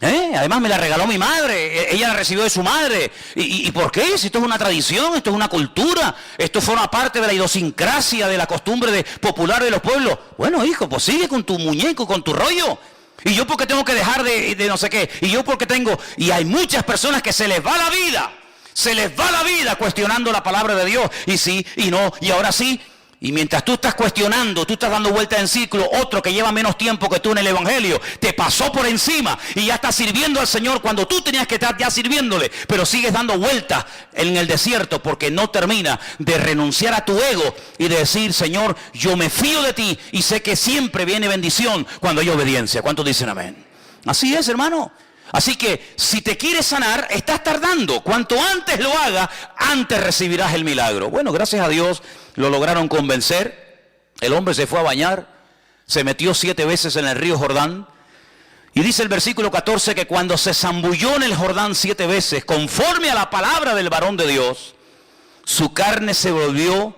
Además me la regaló mi madre, ella la recibió de su madre. ¿Y por qué? Si esto es una tradición, esto es una cultura, esto forma parte de la idiosincrasia, de la costumbre popular de los pueblos. Bueno, hijo, pues sigue con tu muñeco, con tu rollo. Y yo porque tengo que dejar de no sé qué. Y yo porque tengo... Y hay muchas personas que se les va la vida. Se les va la vida cuestionando la palabra de Dios. Y sí, y no, y ahora sí. Y mientras tú estás cuestionando, tú estás dando vueltas en ciclo, otro que lleva menos tiempo que tú en el Evangelio, te pasó por encima y ya estás sirviendo al Señor cuando tú tenías que estar ya sirviéndole, pero sigues dando vueltas en el desierto porque no termina de renunciar a tu ego y de decir, Señor, yo me fío de ti y sé que siempre viene bendición cuando hay obediencia. ¿Cuántos dicen amén? Así es, hermano. Así que si te quieres sanar, estás tardando. Cuanto antes lo hagas, antes recibirás el milagro. Bueno, gracias a Dios lo lograron convencer. El hombre se fue a bañar, se metió 7 veces en el río Jordán. Y dice el versículo 14 que cuando se zambulló en el Jordán 7 veces, conforme a la palabra del varón de Dios, su carne se volvió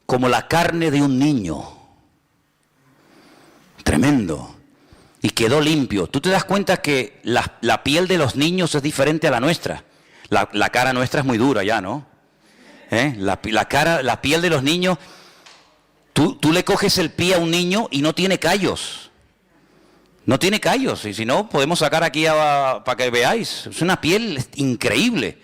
como la carne de un niño. Tremendo. Y quedó limpio. Tú te das cuenta que la piel de los niños es diferente a la nuestra. La cara nuestra es muy dura ya, ¿no? La piel de los niños, tú le coges el pie a un niño y no tiene callos. No tiene callos. Y si no, podemos sacar aquí para que veáis. Es una piel increíble.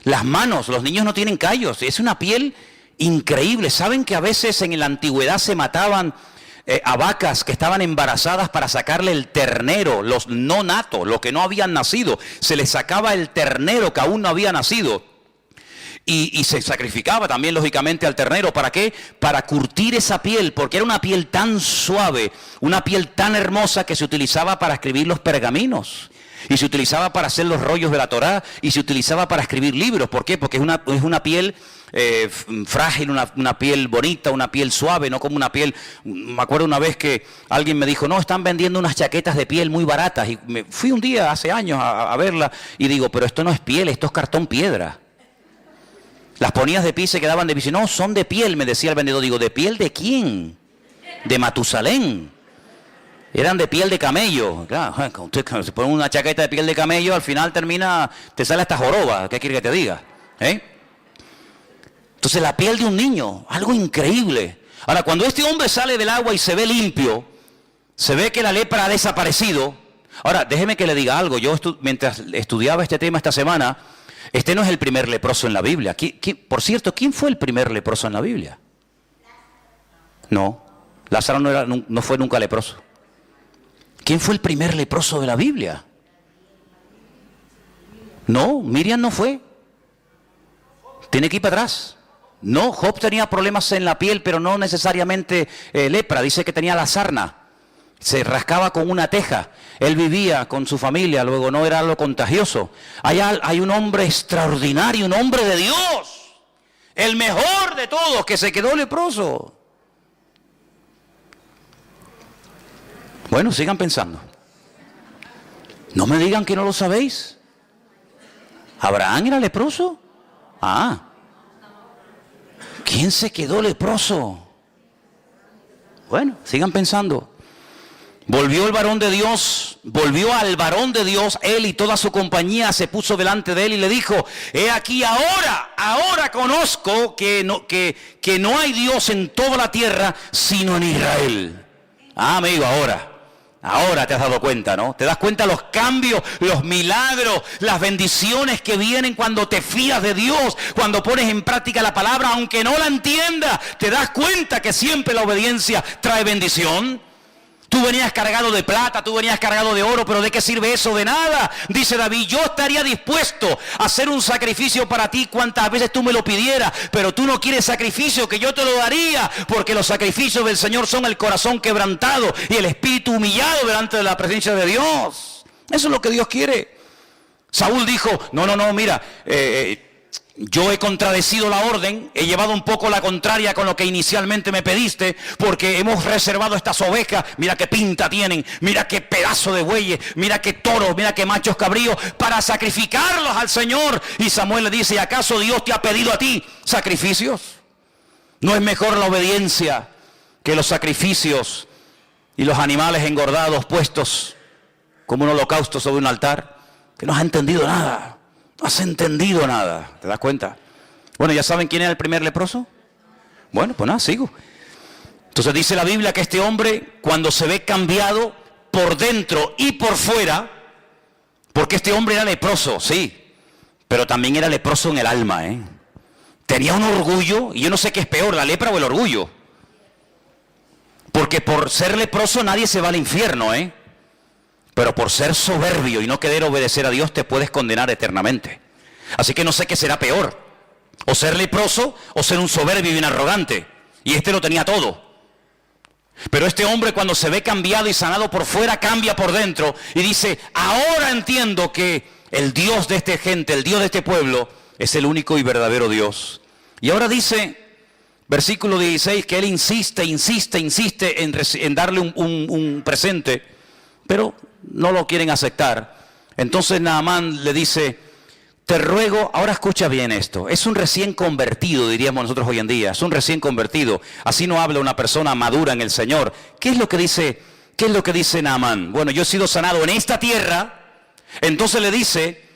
Las manos, los niños no tienen callos. Es una piel increíble. ¿Saben que a veces en la antigüedad se mataban a vacas que estaban embarazadas para sacarle el ternero, los no natos, los que no habían nacido? Se les sacaba el ternero que aún no había nacido y se sacrificaba también lógicamente al ternero. ¿Para qué? Para curtir esa piel, porque era una piel tan suave, una piel tan hermosa que se utilizaba para escribir los pergaminos. Y se utilizaba para hacer los rollos de la Torá y se utilizaba para escribir libros. ¿Por qué? Porque es una piel frágil, una piel bonita, una piel suave, no como una piel... Me acuerdo una vez que alguien me dijo, no, están vendiendo unas chaquetas de piel muy baratas. Y me fui un día, hace años, a verla y digo, pero esto no es piel, esto es cartón piedra. Las ponías de pie y se quedaban de pie. No, son de piel, me decía el vendedor. Digo, ¿de piel de quién? De Matusalén. Eran de piel de camello. Claro, usted se pone una chaqueta de piel de camello, al final te sale hasta joroba. ¿Qué quiere que te diga? Entonces la piel de un niño, algo increíble. Ahora, cuando este hombre sale del agua y se ve limpio, se ve que la lepra ha desaparecido. Ahora, déjeme que le diga algo. Yo mientras estudiaba este tema esta semana, este no es el primer leproso en la Biblia. Por cierto, ¿quién fue el primer leproso en la Biblia? No, Lázaro no fue nunca leproso. ¿Quién fue el primer leproso de la Biblia? No, Miriam no fue. Tiene que ir para atrás. No, Job tenía problemas en la piel, pero no necesariamente lepra. Dice que tenía la sarna. Se rascaba con una teja. Él vivía con su familia, luego no era algo contagioso. Hay un hombre extraordinario, un hombre de Dios. El mejor de todos, que se quedó leproso. Bueno, sigan pensando. No me digan que no lo sabéis. ¿Abraham era leproso? ¿Quién se quedó leproso? Bueno, sigan pensando. Volvió al varón de Dios, él y toda su compañía se puso delante de él y le dijo, he aquí ahora conozco que no hay Dios en toda la tierra sino en Israel. Amigo, ahora te has dado cuenta, ¿no? Te das cuenta los cambios, los milagros, las bendiciones que vienen cuando te fías de Dios, cuando pones en práctica la palabra, aunque no la entiendas, te das cuenta que siempre la obediencia trae bendición. Tú venías cargado de plata, tú venías cargado de oro, pero ¿de qué sirve eso? De nada. Dice David, yo estaría dispuesto a hacer un sacrificio para ti cuantas veces tú me lo pidieras, pero tú no quieres sacrificio, que yo te lo daría, porque los sacrificios del Señor son el corazón quebrantado y el espíritu humillado delante de la presencia de Dios. Eso es lo que Dios quiere. Saúl dijo, no, mira, yo he contradecido la orden, he llevado un poco la contraria con lo que inicialmente me pediste, porque hemos reservado estas ovejas, mira qué pinta tienen, mira qué pedazo de bueyes, mira qué toros, mira qué machos cabríos, para sacrificarlos al Señor. Y Samuel le dice, ¿acaso Dios te ha pedido a ti sacrificios? ¿No es mejor la obediencia que los sacrificios y los animales engordados puestos como un holocausto sobre un altar, que no has entendido nada, no has entendido nada, ¿te das cuenta? Bueno, ¿ya saben quién era el primer leproso? Bueno, pues nada, sigo. Entonces dice la Biblia que este hombre, cuando se ve cambiado por dentro y por fuera, porque este hombre era leproso, sí, pero también era leproso en el alma, Tenía un orgullo, y yo no sé qué es peor, la lepra o el orgullo. Porque por ser leproso nadie se va al infierno, Pero por ser soberbio y no querer obedecer a Dios te puedes condenar eternamente. Así que no sé qué será peor, o ser leproso o ser un soberbio y un arrogante. Y este lo tenía todo. Pero este hombre, cuando se ve cambiado y sanado por fuera, cambia por dentro y dice: ahora entiendo que el Dios de esta gente, el Dios de este pueblo, es el único y verdadero Dios. Y ahora dice, versículo 16, que él insiste en darle un presente, pero no lo quieren aceptar. Entonces Naamán le dice: te ruego, ahora escucha bien esto, es un recién convertido, diríamos nosotros hoy en día, es un recién convertido, así no habla una persona madura en el Señor. ¿Qué es lo que dice Naamán? Bueno, yo he sido sanado en esta tierra. Entonces le dice: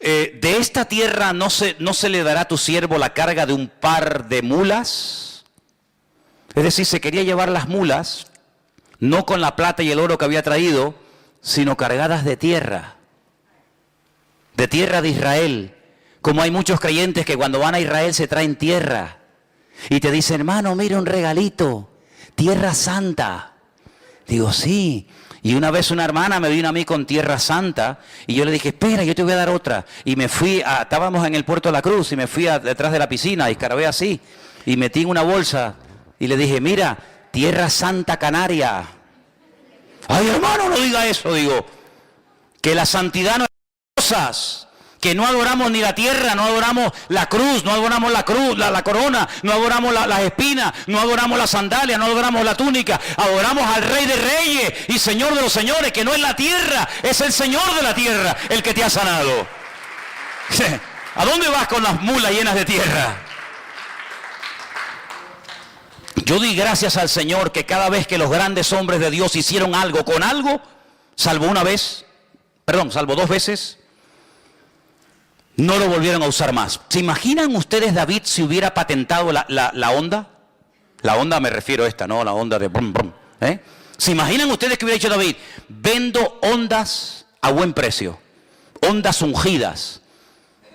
de esta tierra no se le dará a tu siervo la carga de un par de mulas. Es decir, se quería llevar las mulas, no con la plata y el oro que había traído, sino cargadas de tierra de Israel. Como hay muchos creyentes que cuando van a Israel se traen tierra y te dicen: hermano, mira un regalito, tierra santa. Digo: sí. Y una vez una hermana me vino a mí con tierra santa y yo le dije: espera, yo te voy a dar otra. Y me fui, estábamos en el Puerto de la Cruz y me fui detrás de la piscina y escarabé así y metí en una bolsa y le dije: mira, tierra santa canaria. Ay, hermano, no diga eso. Digo, que la santidad no es cosas, que no adoramos ni la tierra, no adoramos la cruz, no adoramos la cruz, la corona, no adoramos las espinas, no adoramos las sandalias, no adoramos la túnica, adoramos al Rey de Reyes y Señor de los Señores, que no es la tierra, es el Señor de la tierra el que te ha sanado. ¿A dónde vas con las mulas llenas de tierra? Yo doy gracias al Señor que cada vez que los grandes hombres de Dios hicieron algo con algo, salvo dos veces, no lo volvieron a usar más. ¿Se imaginan ustedes David si hubiera patentado la onda? La onda me refiero a esta, ¿no? La onda de brum, brum. ¿Se imaginan ustedes que hubiera dicho David: vendo ondas a buen precio, ondas ungidas,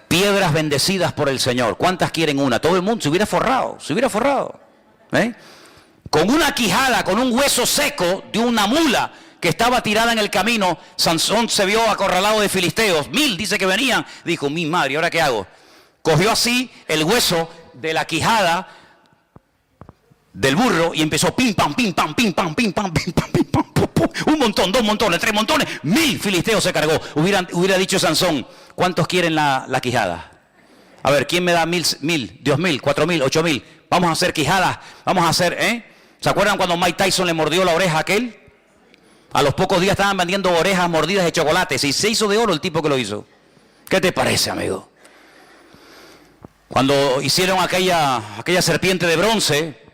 piedras bendecidas por el Señor? ¿Cuántas quieren una? Todo el mundo se hubiera forrado. Con una quijada, con un hueso seco de una mula que estaba tirada en el camino, Sansón se vio acorralado de filisteos. 1000 dice que venían. Dijo: mi madre, ¿ahora qué hago? Cogió así el hueso de la quijada del burro y empezó pim pam, pim pam, pim pam, pim pam, pim pam, pim pam, pum, pum. Un montón, 2 montones, 3 montones, 1000 filisteos se cargó. Hubiera dicho Sansón: ¿cuántos quieren la quijada? A ver, ¿quién me da 1000, 2000, 4000, 8000? Vamos a hacer quijadas, vamos a hacer, ¿Se acuerdan cuando Mike Tyson le mordió la oreja a aquel? A los pocos días estaban vendiendo orejas mordidas de chocolates y se hizo de oro el tipo que lo hizo. ¿Qué te parece, amigo? Cuando hicieron aquella serpiente de bronce,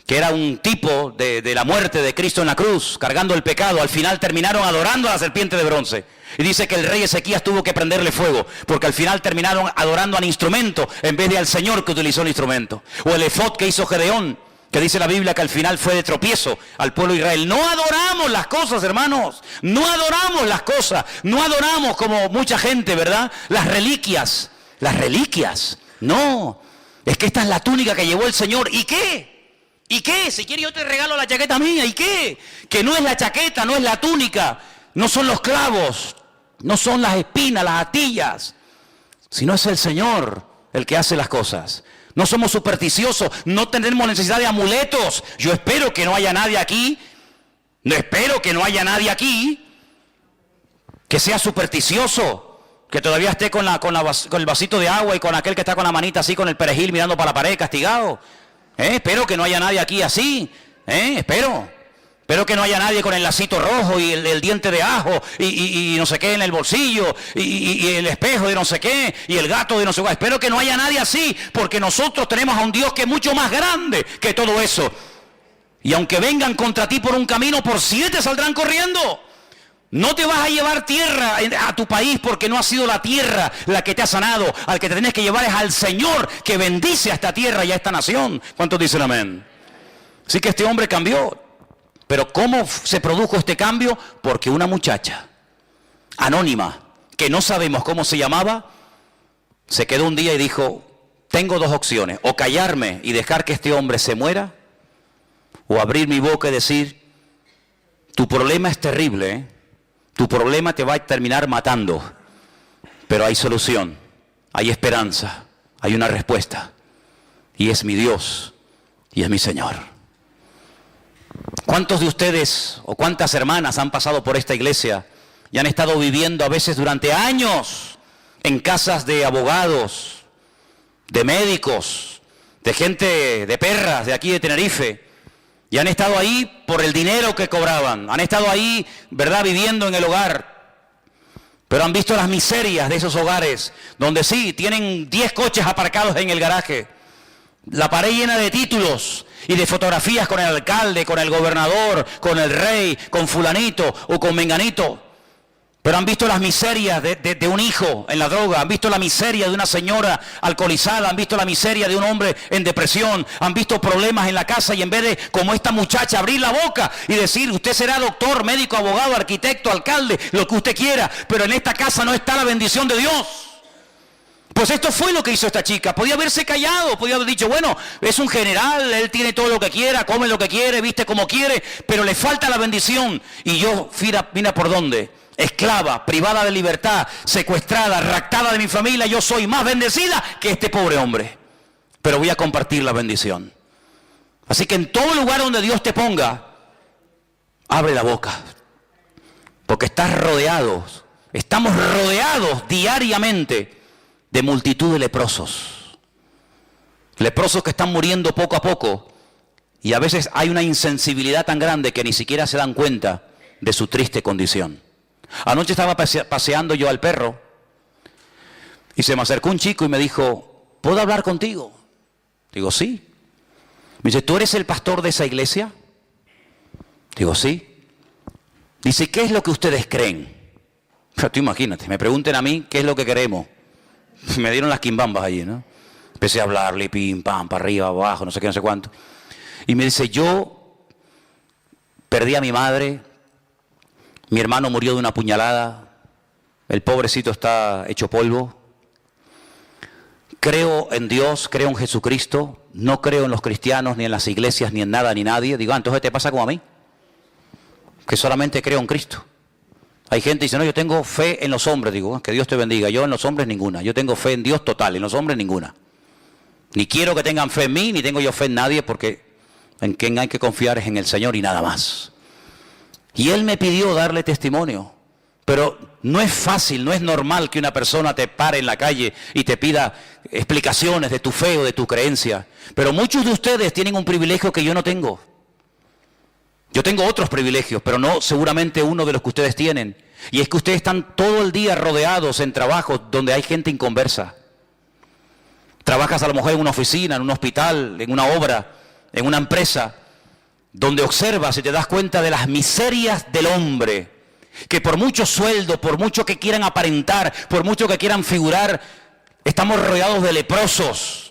que era un tipo de la muerte de Cristo en la cruz, cargando el pecado, al final terminaron adorando a la serpiente de bronce. Y dice que el rey Ezequías tuvo que prenderle fuego, porque al final terminaron adorando al instrumento en vez de al Señor que utilizó el instrumento. O el efod que hizo Gedeón, que dice la Biblia que al final fue de tropiezo al pueblo de Israel. No adoramos las cosas, hermanos, no adoramos las cosas, no adoramos como mucha gente, ¿verdad? Las reliquias, no, es que esta es la túnica que llevó el Señor. ¿Y qué? ¿Y qué? Si quieres yo te regalo la chaqueta mía. ¿Y qué? Que no es la chaqueta, no es la túnica, no son los clavos, no son las espinas, las astillas, sino es el Señor el que hace las cosas. No somos supersticiosos, no tenemos necesidad de amuletos. Yo espero que no haya nadie aquí, que sea supersticioso, que todavía esté con el vasito de agua y con aquel que está con la manita así con el perejil mirando para la pared castigado. Espero que no haya nadie aquí así, espero que no haya nadie con el lacito rojo y el diente de ajo y no sé qué en el bolsillo y el espejo de no sé qué y el gato de no sé qué. Espero que no haya nadie así, porque nosotros tenemos a un Dios que es mucho más grande que todo eso. Y aunque vengan contra ti por un camino, por 7 saldrán corriendo. No te vas a llevar tierra a tu país porque no ha sido la tierra la que te ha sanado. Al que te tienes que llevar es al Señor que bendice a esta tierra y a esta nación. ¿Cuántos dicen amén? Así que este hombre cambió. Pero ¿cómo se produjo este cambio? Porque una muchacha anónima, que no sabemos cómo se llamaba, se quedó un día y dijo, tengo 2 opciones, o callarme y dejar que este hombre se muera, o abrir mi boca y decir, tu problema es terrible, ¿eh? Tu problema te va a terminar matando, pero hay solución, hay esperanza, hay una respuesta, y es mi Dios, y es mi Señor. ¿Cuántos de ustedes o cuántas hermanas han pasado por esta iglesia y han estado viviendo a veces durante años en casas de abogados, de médicos, de gente, de perras de aquí de Tenerife, y han estado ahí por el dinero que cobraban, han estado ahí, ¿verdad?, viviendo en el hogar, pero han visto las miserias de esos hogares, donde sí, tienen 10 coches aparcados en el garaje, la pared llena de títulos y de fotografías con el alcalde, con el gobernador, con el rey, con fulanito o con menganito. Pero han visto las miserias de un hijo en la droga, han visto la miseria de una señora alcoholizada, han visto la miseria de un hombre en depresión, han visto problemas en la casa y en vez de, como esta muchacha, abrir la boca y decir, usted será doctor, médico, abogado, arquitecto, alcalde, lo que usted quiera, pero en esta casa no está la bendición de Dios. Pues esto fue lo que hizo esta chica. Podía haberse callado, podía haber dicho, bueno, es un general, él tiene todo lo que quiera, come lo que quiere, viste como quiere, pero le falta la bendición. Y yo, mira por dónde, esclava, privada de libertad, secuestrada, raptada de mi familia, yo soy más bendecida que este pobre hombre. Pero voy a compartir la bendición. Así que en todo lugar donde Dios te ponga, abre la boca. Porque estamos rodeados diariamente de multitud de leprosos. Leprosos que están muriendo poco a poco. Y a veces hay una insensibilidad tan grande que ni siquiera se dan cuenta de su triste condición. Anoche estaba paseando yo al perro y se me acercó un chico y me dijo, ¿puedo hablar contigo? Digo, sí. Me dice, ¿tú eres el pastor de esa iglesia? Digo, sí. Dice, ¿qué es lo que ustedes creen? Pero tú imagínate, me pregunten a mí qué es lo que queremos. Me dieron las quimbambas allí, ¿no? Empecé a hablarle, pim, pam, para arriba, abajo, no sé qué, no sé cuánto. Y me dice, yo perdí a mi madre, mi hermano murió de una puñalada, el pobrecito está hecho polvo. Creo en Dios, creo en Jesucristo, no creo en los cristianos, ni en las iglesias, ni en nada, ni nadie. Digo, entonces te pasa como a mí, que solamente creo en Cristo. Hay gente que dice, no, yo tengo fe en los hombres. Digo, que Dios te bendiga. Yo en los hombres ninguna. Yo tengo fe en Dios total, en los hombres ninguna. Ni quiero que tengan fe en mí, ni tengo yo fe en nadie, porque en quien hay que confiar es en el Señor y nada más. Y él me pidió darle testimonio. Pero no es fácil, no es normal que una persona te pare en la calle y te pida explicaciones de tu fe o de tu creencia. Pero muchos de ustedes tienen un privilegio que yo no tengo. Yo tengo otros privilegios, pero no seguramente uno de los que ustedes tienen. Y es que ustedes están todo el día rodeados en trabajos donde hay gente inconversa. Trabajas a lo mejor en una oficina, en un hospital, en una obra, en una empresa, donde observas y te das cuenta de las miserias del hombre, que por mucho sueldo, por mucho que quieran aparentar, por mucho que quieran figurar, estamos rodeados de leprosos.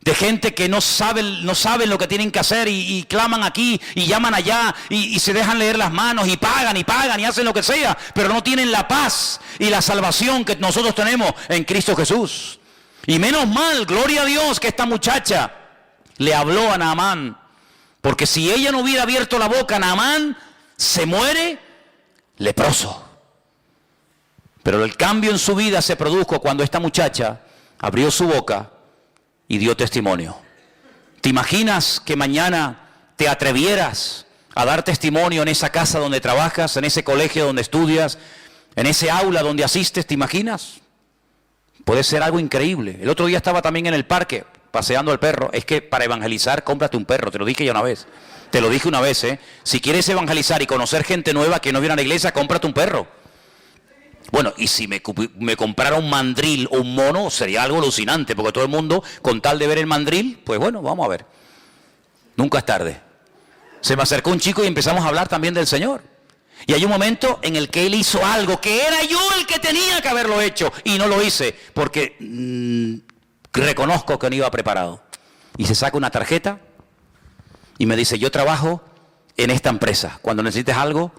De gente que no saben lo que tienen que hacer y claman aquí y llaman allá y se dejan leer las manos y pagan y hacen lo que sea, pero no tienen la paz y la salvación que nosotros tenemos en Cristo Jesús. Y menos mal, gloria a Dios, que esta muchacha le habló a Naamán, porque si ella no hubiera abierto la boca, Naamán se muere leproso. Pero el cambio en su vida se produjo cuando esta muchacha abrió su boca y dio testimonio. ¿Te imaginas que mañana te atrevieras a dar testimonio en esa casa donde trabajas, en ese colegio donde estudias, en ese aula donde asistes? ¿Te imaginas? Puede ser algo increíble. El otro día estaba también en el parque paseando al perro. Es que para evangelizar, cómprate un perro. Te lo dije ya una vez. Te lo dije una vez, ¿eh? Si quieres evangelizar y conocer gente nueva que no viene a la iglesia, cómprate un perro. Bueno, y si me comprara un mandril o un mono, sería algo alucinante, porque todo el mundo, con tal de ver el mandril, pues bueno, vamos a ver. Nunca es tarde. Se me acercó un chico y empezamos a hablar también del Señor. Y hay un momento en el que él hizo algo que era yo el que tenía que haberlo hecho y no lo hice porque reconozco que no iba preparado. Y se saca una tarjeta y me dice, yo trabajo en esta empresa. Cuando necesites algo,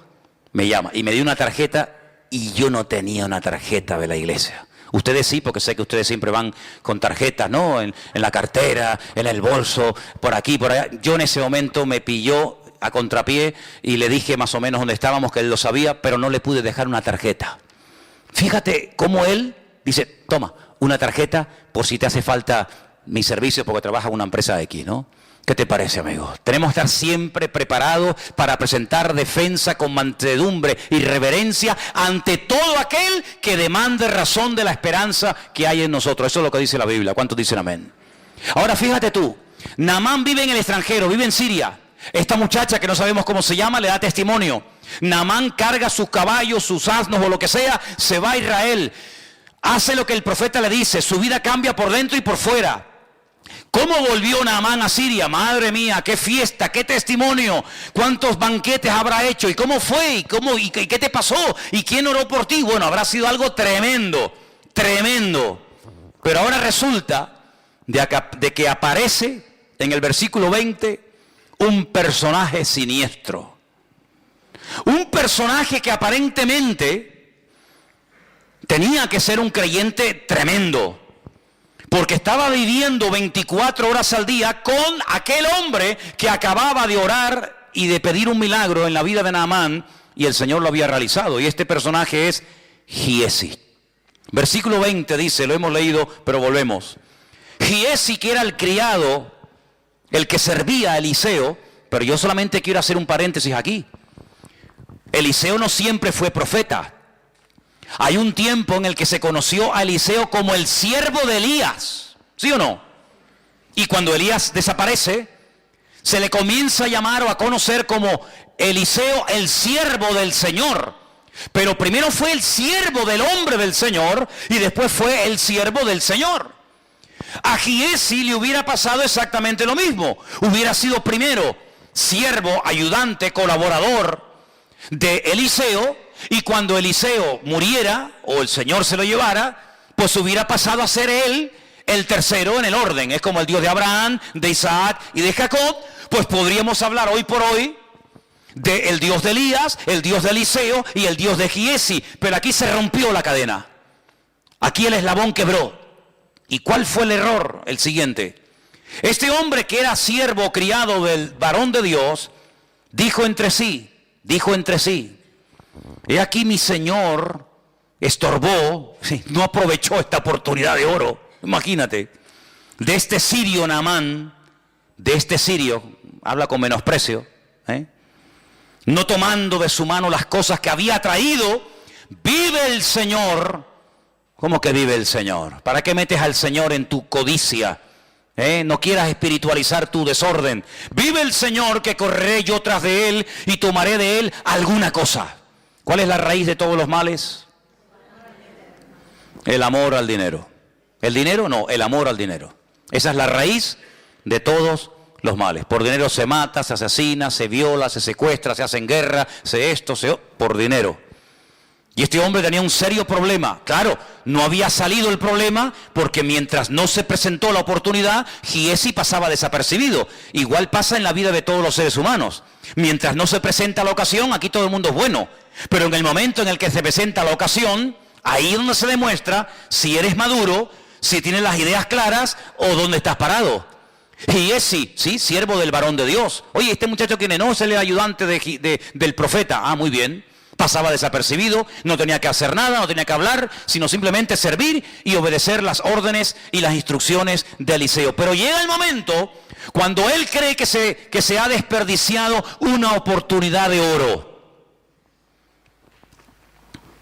me llama. Y me dio una tarjeta y yo no tenía una tarjeta de la iglesia. Ustedes sí, porque sé que ustedes siempre van con tarjetas, ¿no? En la cartera, en el bolso, por aquí, por allá. Yo en ese momento me pilló a contrapié y le dije más o menos dónde estábamos, que él lo sabía, pero no le pude dejar una tarjeta. Fíjate cómo él dice, toma, una tarjeta por si te hace falta mi servicio porque trabaja en una empresa X, ¿no? ¿Qué te parece, amigo? Tenemos que estar siempre preparados para presentar defensa con mansedumbre y reverencia ante todo aquel que demande razón de la esperanza que hay en nosotros. Eso es lo que dice la Biblia. ¿Cuántos dicen amén? Ahora fíjate tú, Naamán vive en el extranjero, vive en Siria. Esta muchacha que no sabemos cómo se llama le da testimonio. Naamán carga sus caballos, sus asnos o lo que sea, se va a Israel. Hace lo que el profeta le dice, su vida cambia por dentro y por fuera. ¿Cómo volvió Naamán a Siria? Madre mía, qué fiesta, qué testimonio, cuántos banquetes habrá hecho, y cómo fue, y qué te pasó, y quién oró por ti. Bueno, habrá sido algo tremendo, tremendo. Pero ahora resulta de que aparece en el versículo 20 un personaje siniestro. Un personaje que aparentemente tenía que ser un creyente tremendo, porque estaba viviendo 24 horas al día con aquel hombre que acababa de orar y de pedir un milagro en la vida de Naamán, y el Señor lo había realizado. Y este personaje es Giesi. Versículo 20 dice, lo hemos leído, pero volvemos. Giesi, que era el criado, el que servía a Eliseo, pero yo solamente quiero hacer un paréntesis aquí. Eliseo no siempre fue profeta. Hay un tiempo en el que se conoció a Eliseo como el siervo de Elías, ¿sí o no? Y cuando Elías desaparece, se le comienza a llamar o a conocer como Eliseo, el siervo del Señor. Pero primero fue el siervo del hombre del Señor y después fue el siervo del Señor. A Giesi le hubiera pasado exactamente lo mismo. Hubiera sido primero siervo, ayudante, colaborador de Eliseo, y cuando Eliseo muriera o el Señor se lo llevara, pues hubiera pasado a ser él el tercero en el orden. Es como el Dios de Abraham, de Isaac y de Jacob. Pues podríamos hablar hoy por hoy del Dios de Elías, el Dios de Eliseo y el Dios de Giesi. Pero aquí se rompió la cadena. Aquí el eslabón quebró. ¿Y cuál fue el error? El siguiente. Este hombre que era siervo criado del varón de Dios, dijo entre sí, he aquí mi Señor estorbó, no aprovechó esta oportunidad de oro. Imagínate, de este sirio Naamán, de este sirio, habla con menosprecio, no tomando de su mano las cosas que había traído, vive el Señor. ¿Cómo que vive el Señor? ¿Para qué metes al Señor en tu codicia? No quieras espiritualizar tu desorden. Vive el Señor, que correré yo tras de él y tomaré de él alguna cosa. ¿Cuál es la raíz de todos los males? El amor al dinero. ¿El dinero? No, el amor al dinero. Esa es la raíz de todos los males. Por dinero se mata, se asesina, se viola, se secuestra, se hace en guerra, por dinero. Y este hombre tenía un serio problema. Claro, no había salido el problema porque mientras no se presentó la oportunidad, Giesi pasaba desapercibido. Igual pasa en la vida de todos los seres humanos. Mientras no se presenta la ocasión, aquí todo el mundo es bueno. Pero en el momento en el que se presenta la ocasión, ahí es donde se demuestra si eres maduro, si tienes las ideas claras o dónde estás parado. Giesi, sí, siervo del varón de Dios. Oye, este muchacho ¿quién es? No, es el ayudante del profeta. Ah, muy bien. Pasaba desapercibido, no tenía que hacer nada, no tenía que hablar, sino simplemente servir y obedecer las órdenes y las instrucciones de Eliseo. Pero llega el momento cuando él cree que se ha desperdiciado una oportunidad de oro.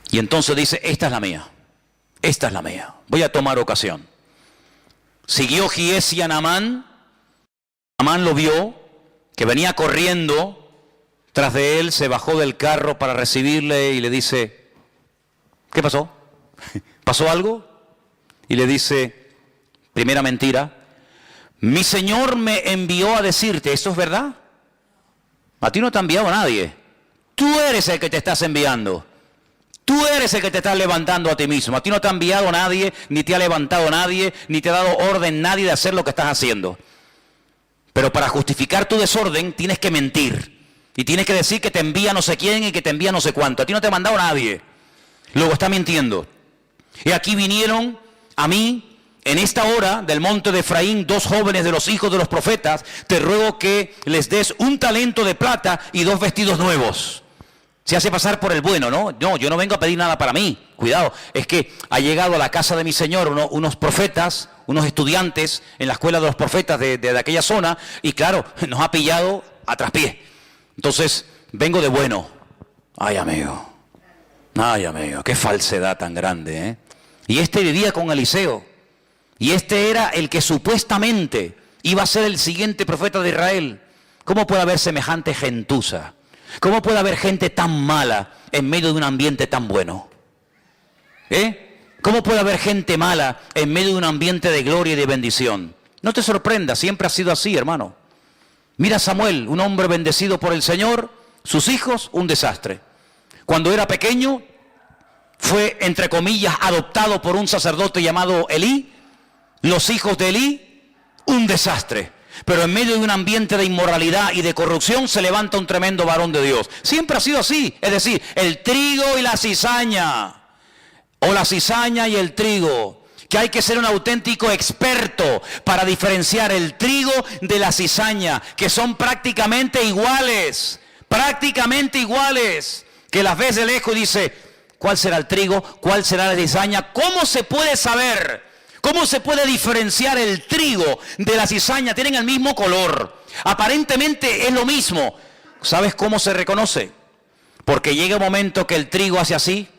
Y entonces dice, esta es la mía, voy a tomar ocasión. Siguió Giesi a Naamán, Naamán lo vio, que venía corriendo tras de él, se bajó del carro para recibirle y le dice, ¿qué pasó? ¿Pasó algo? Y le dice, primera mentira, mi Señor me envió a decirte, ¿eso es verdad? A ti no te ha enviado nadie. Tú eres el que te estás enviando. Tú eres el que te estás levantando a ti mismo. A ti no te ha enviado nadie, ni te ha levantado nadie, ni te ha dado orden nadie de hacer lo que estás haciendo. Pero para justificar tu desorden tienes que mentir. Y tienes que decir que te envía no sé quién y que te envía no sé cuánto. A ti no te ha mandado nadie. Luego está mintiendo. Y aquí vinieron a mí, en esta hora del monte de Efraín, 2 jóvenes de los hijos de los profetas. Te ruego que les des 1 talento de plata y 2 vestidos nuevos. Se hace pasar por el bueno, ¿no? No, yo no vengo a pedir nada para mí. Cuidado, es que ha llegado a la casa de mi Señor unos profetas, unos estudiantes en la escuela de los profetas de aquella zona, y claro, nos ha pillado a traspié. Entonces, vengo de bueno. Ay, amigo, qué falsedad tan grande, ¿eh? Y este vivía con Eliseo, y este era el que supuestamente iba a ser el siguiente profeta de Israel. ¿Cómo puede haber semejante gentuza? ¿Cómo puede haber gente tan mala en medio de un ambiente tan bueno? ¿Cómo puede haber gente mala en medio de un ambiente de gloria y de bendición? No te sorprendas, siempre ha sido así, hermano. Mira a Samuel, un hombre bendecido por el Señor, sus hijos, un desastre. Cuando era pequeño, fue, entre comillas, adoptado por un sacerdote llamado Elí. Los hijos de Elí, un desastre. Pero en medio de un ambiente de inmoralidad y de corrupción se levanta un tremendo varón de Dios. Siempre ha sido así, es decir, el trigo y la cizaña, o la cizaña y el trigo, que hay que ser un auténtico experto para diferenciar el trigo de la cizaña, que son prácticamente iguales, que las ves de lejos y dice, ¿cuál será el trigo? ¿Cuál será la cizaña? ¿Cómo se puede saber? ¿Cómo se puede diferenciar el trigo de la cizaña? Tienen el mismo color. Aparentemente es lo mismo. ¿Sabes cómo se reconoce? Porque llega un momento que el trigo hace así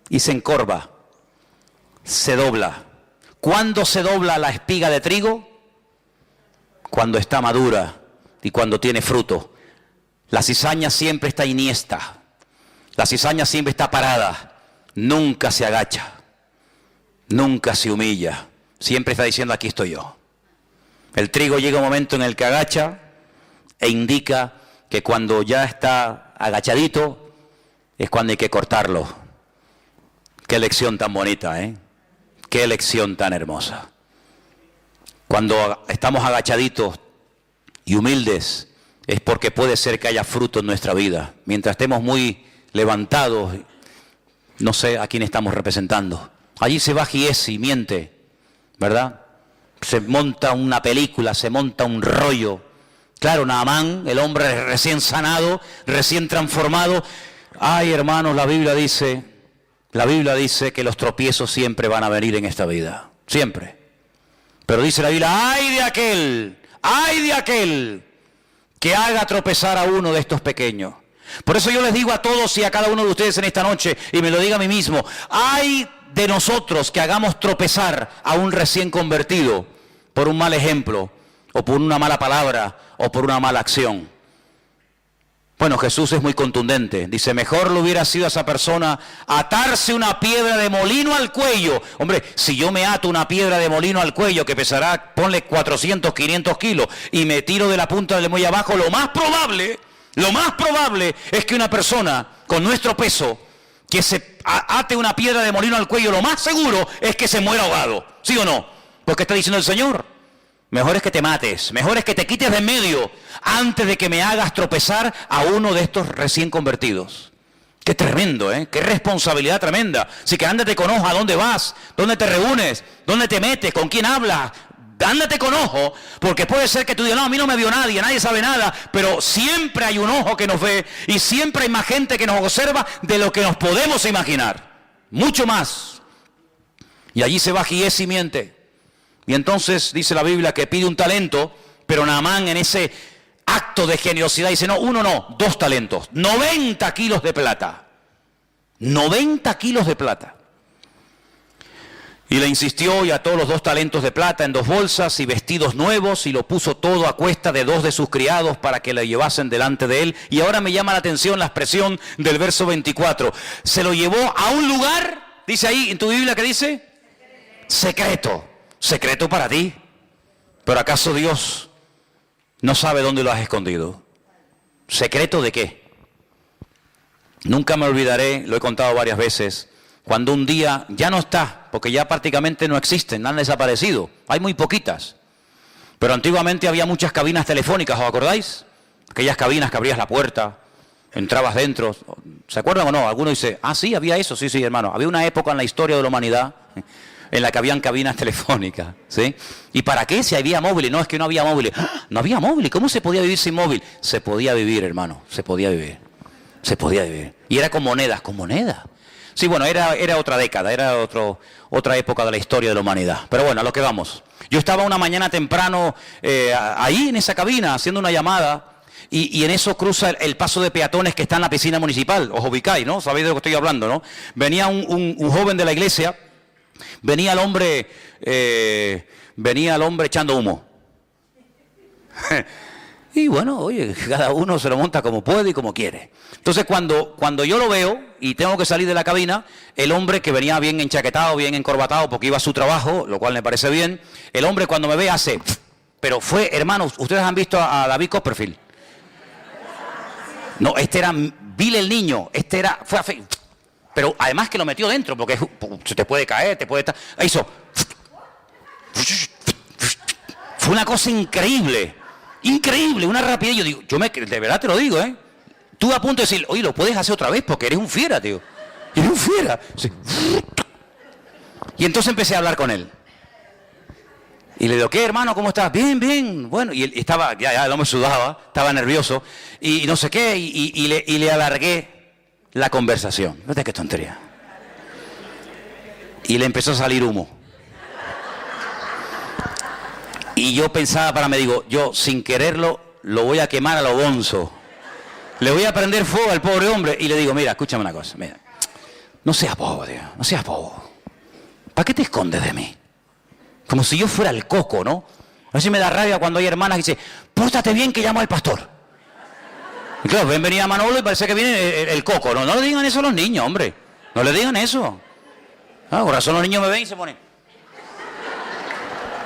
y se encorva, se dobla. ¿Cuándo se dobla la espiga de trigo? Cuando está madura y cuando tiene fruto. La cizaña siempre está iniesta. La cizaña siempre está parada. Nunca se agacha. Nunca se humilla, siempre está diciendo aquí estoy yo. El trigo llega un momento en el que agacha e indica que cuando ya está agachadito es cuando hay que cortarlo. Qué lección tan bonita, ¿eh? Qué lección tan hermosa. Cuando estamos agachaditos y humildes es porque puede ser que haya fruto en nuestra vida. Mientras estemos muy levantados, no sé a quién estamos representando. Allí se va Giesi y miente, ¿verdad? Se monta una película, se monta un rollo. Claro, Naamán, el hombre recién sanado, recién transformado. Ay, hermanos, la Biblia dice que los tropiezos siempre van a venir en esta vida, siempre. Pero dice la Biblia, ay de aquel que haga tropezar a uno de estos pequeños. Por eso yo les digo a todos y a cada uno de ustedes en esta noche, y me lo digo a mí mismo, ay de nosotros que hagamos tropezar a un recién convertido por un mal ejemplo, o por una mala palabra, o por una mala acción. Bueno, Jesús es muy contundente. Dice, mejor le hubiera sido a esa persona atarse una piedra de molino al cuello. Hombre, si yo me ato una piedra de molino al cuello que pesará, ponle 400, 500 kilos, y me tiro de la punta del muelle abajo, lo más probable es que una persona con nuestro peso que se ate una piedra de molino al cuello, lo más seguro es que se muera ahogado. ¿Sí o no? Porque está diciendo el Señor, mejor es que te mates, mejor es que te quites de en medio antes de que me hagas tropezar a uno de estos recién convertidos. Qué tremendo, ¿eh? Qué responsabilidad tremenda. Así que ándate con ojo, ¿a dónde vas? ¿Dónde te reúnes? ¿Dónde te metes? ¿Con quién hablas? Ándate con ojo, porque puede ser que tú digas, no, a mí no me vio nadie sabe nada, pero siempre hay un ojo que nos ve y siempre hay más gente que nos observa de lo que nos podemos imaginar, mucho más. Y allí se va Giesi y miente. Y entonces dice la Biblia que pide un talento, pero Naamán en ese acto de generosidad dice, no, 1 no, 2 talentos, 90 kilos de plata. 90 kilos de plata. Y le insistió y ató los 2 talentos de plata en 2 bolsas y vestidos nuevos y lo puso todo a cuesta de 2 de sus criados para que le llevasen delante de él. Y ahora me llama la atención la expresión del verso 24. Se lo llevó a un lugar, dice ahí en tu Biblia, ¿qué dice? Secreto. Secreto para ti. Pero ¿acaso Dios no sabe dónde lo has escondido? ¿Secreto de qué? Nunca me olvidaré, lo he contado varias veces, cuando un día ya no está, porque ya prácticamente no existen, han desaparecido, hay muy poquitas. Pero antiguamente había muchas cabinas telefónicas, ¿os acordáis? Aquellas cabinas que abrías la puerta, entrabas dentro. ¿Se acuerdan o no? Alguno dice, ah, sí, había eso. Sí, sí, hermano. Había una época en la historia de la humanidad en la que habían cabinas telefónicas, ¿sí? ¿Y para qué? Si había móviles. No, es que no había móviles. ¡Ah! No había móviles. ¿Cómo se podía vivir sin móvil? Se podía vivir, hermano. Se podía vivir. Se podía vivir. Y era con monedas. ¿Con monedas? Sí, bueno, era otra década. Era otra época de la historia de la humanidad. Pero bueno, a lo que vamos. Yo estaba una mañana temprano ahí en esa cabina haciendo una llamada y en eso cruza el paso de peatones que está en la piscina municipal. Os ubicáis, ¿no? Sabéis de lo que estoy hablando, ¿no? Venía un joven de la iglesia, venía el hombre echando humo. Y bueno, oye, cada uno se lo monta como puede y como quiere. Entonces cuando yo lo veo y tengo que salir de la cabina, el hombre que venía bien enchaquetado, bien encorbatado porque iba a su trabajo, lo cual me parece bien, el hombre cuando me ve hace, pero fue, hermanos, ustedes han visto a David Copperfield. No, este era Bill el niño, fue a fe, pero además que lo metió dentro porque se te puede caer, te puede estar, hizo, fue una cosa increíble. Increíble, una rapidez. Yo digo, de verdad te lo digo, ¿eh? Estuve a punto de decir, oye, lo puedes hacer otra vez porque eres un fiera, tío. Eres un fiera. Sí. Y entonces empecé a hablar con él. Y le digo, ¿qué, hermano? ¿Cómo estás? Bien, bien. Bueno, y él estaba, ya no me sudaba, estaba nervioso. Y no sé qué, y le alargué la conversación. Fíjate qué tontería. Y le empezó a salir humo. Y yo pensaba para mí, digo, yo sin quererlo lo voy a quemar a lo bonzo. Le voy a prender fuego al pobre hombre. Y le digo, mira, escúchame una cosa, mira. No seas bobo, tío, no seas bobo. ¿Para qué te escondes de mí? Como si yo fuera el coco, ¿no? A ver si me da rabia cuando hay hermanas que dicen, pórtate bien que llamo al pastor. Y claro, ven venir a Manolo y parece que viene el coco. No le digan eso a los niños, hombre. No le digan eso. Ah, por razón los niños me ven y se ponen.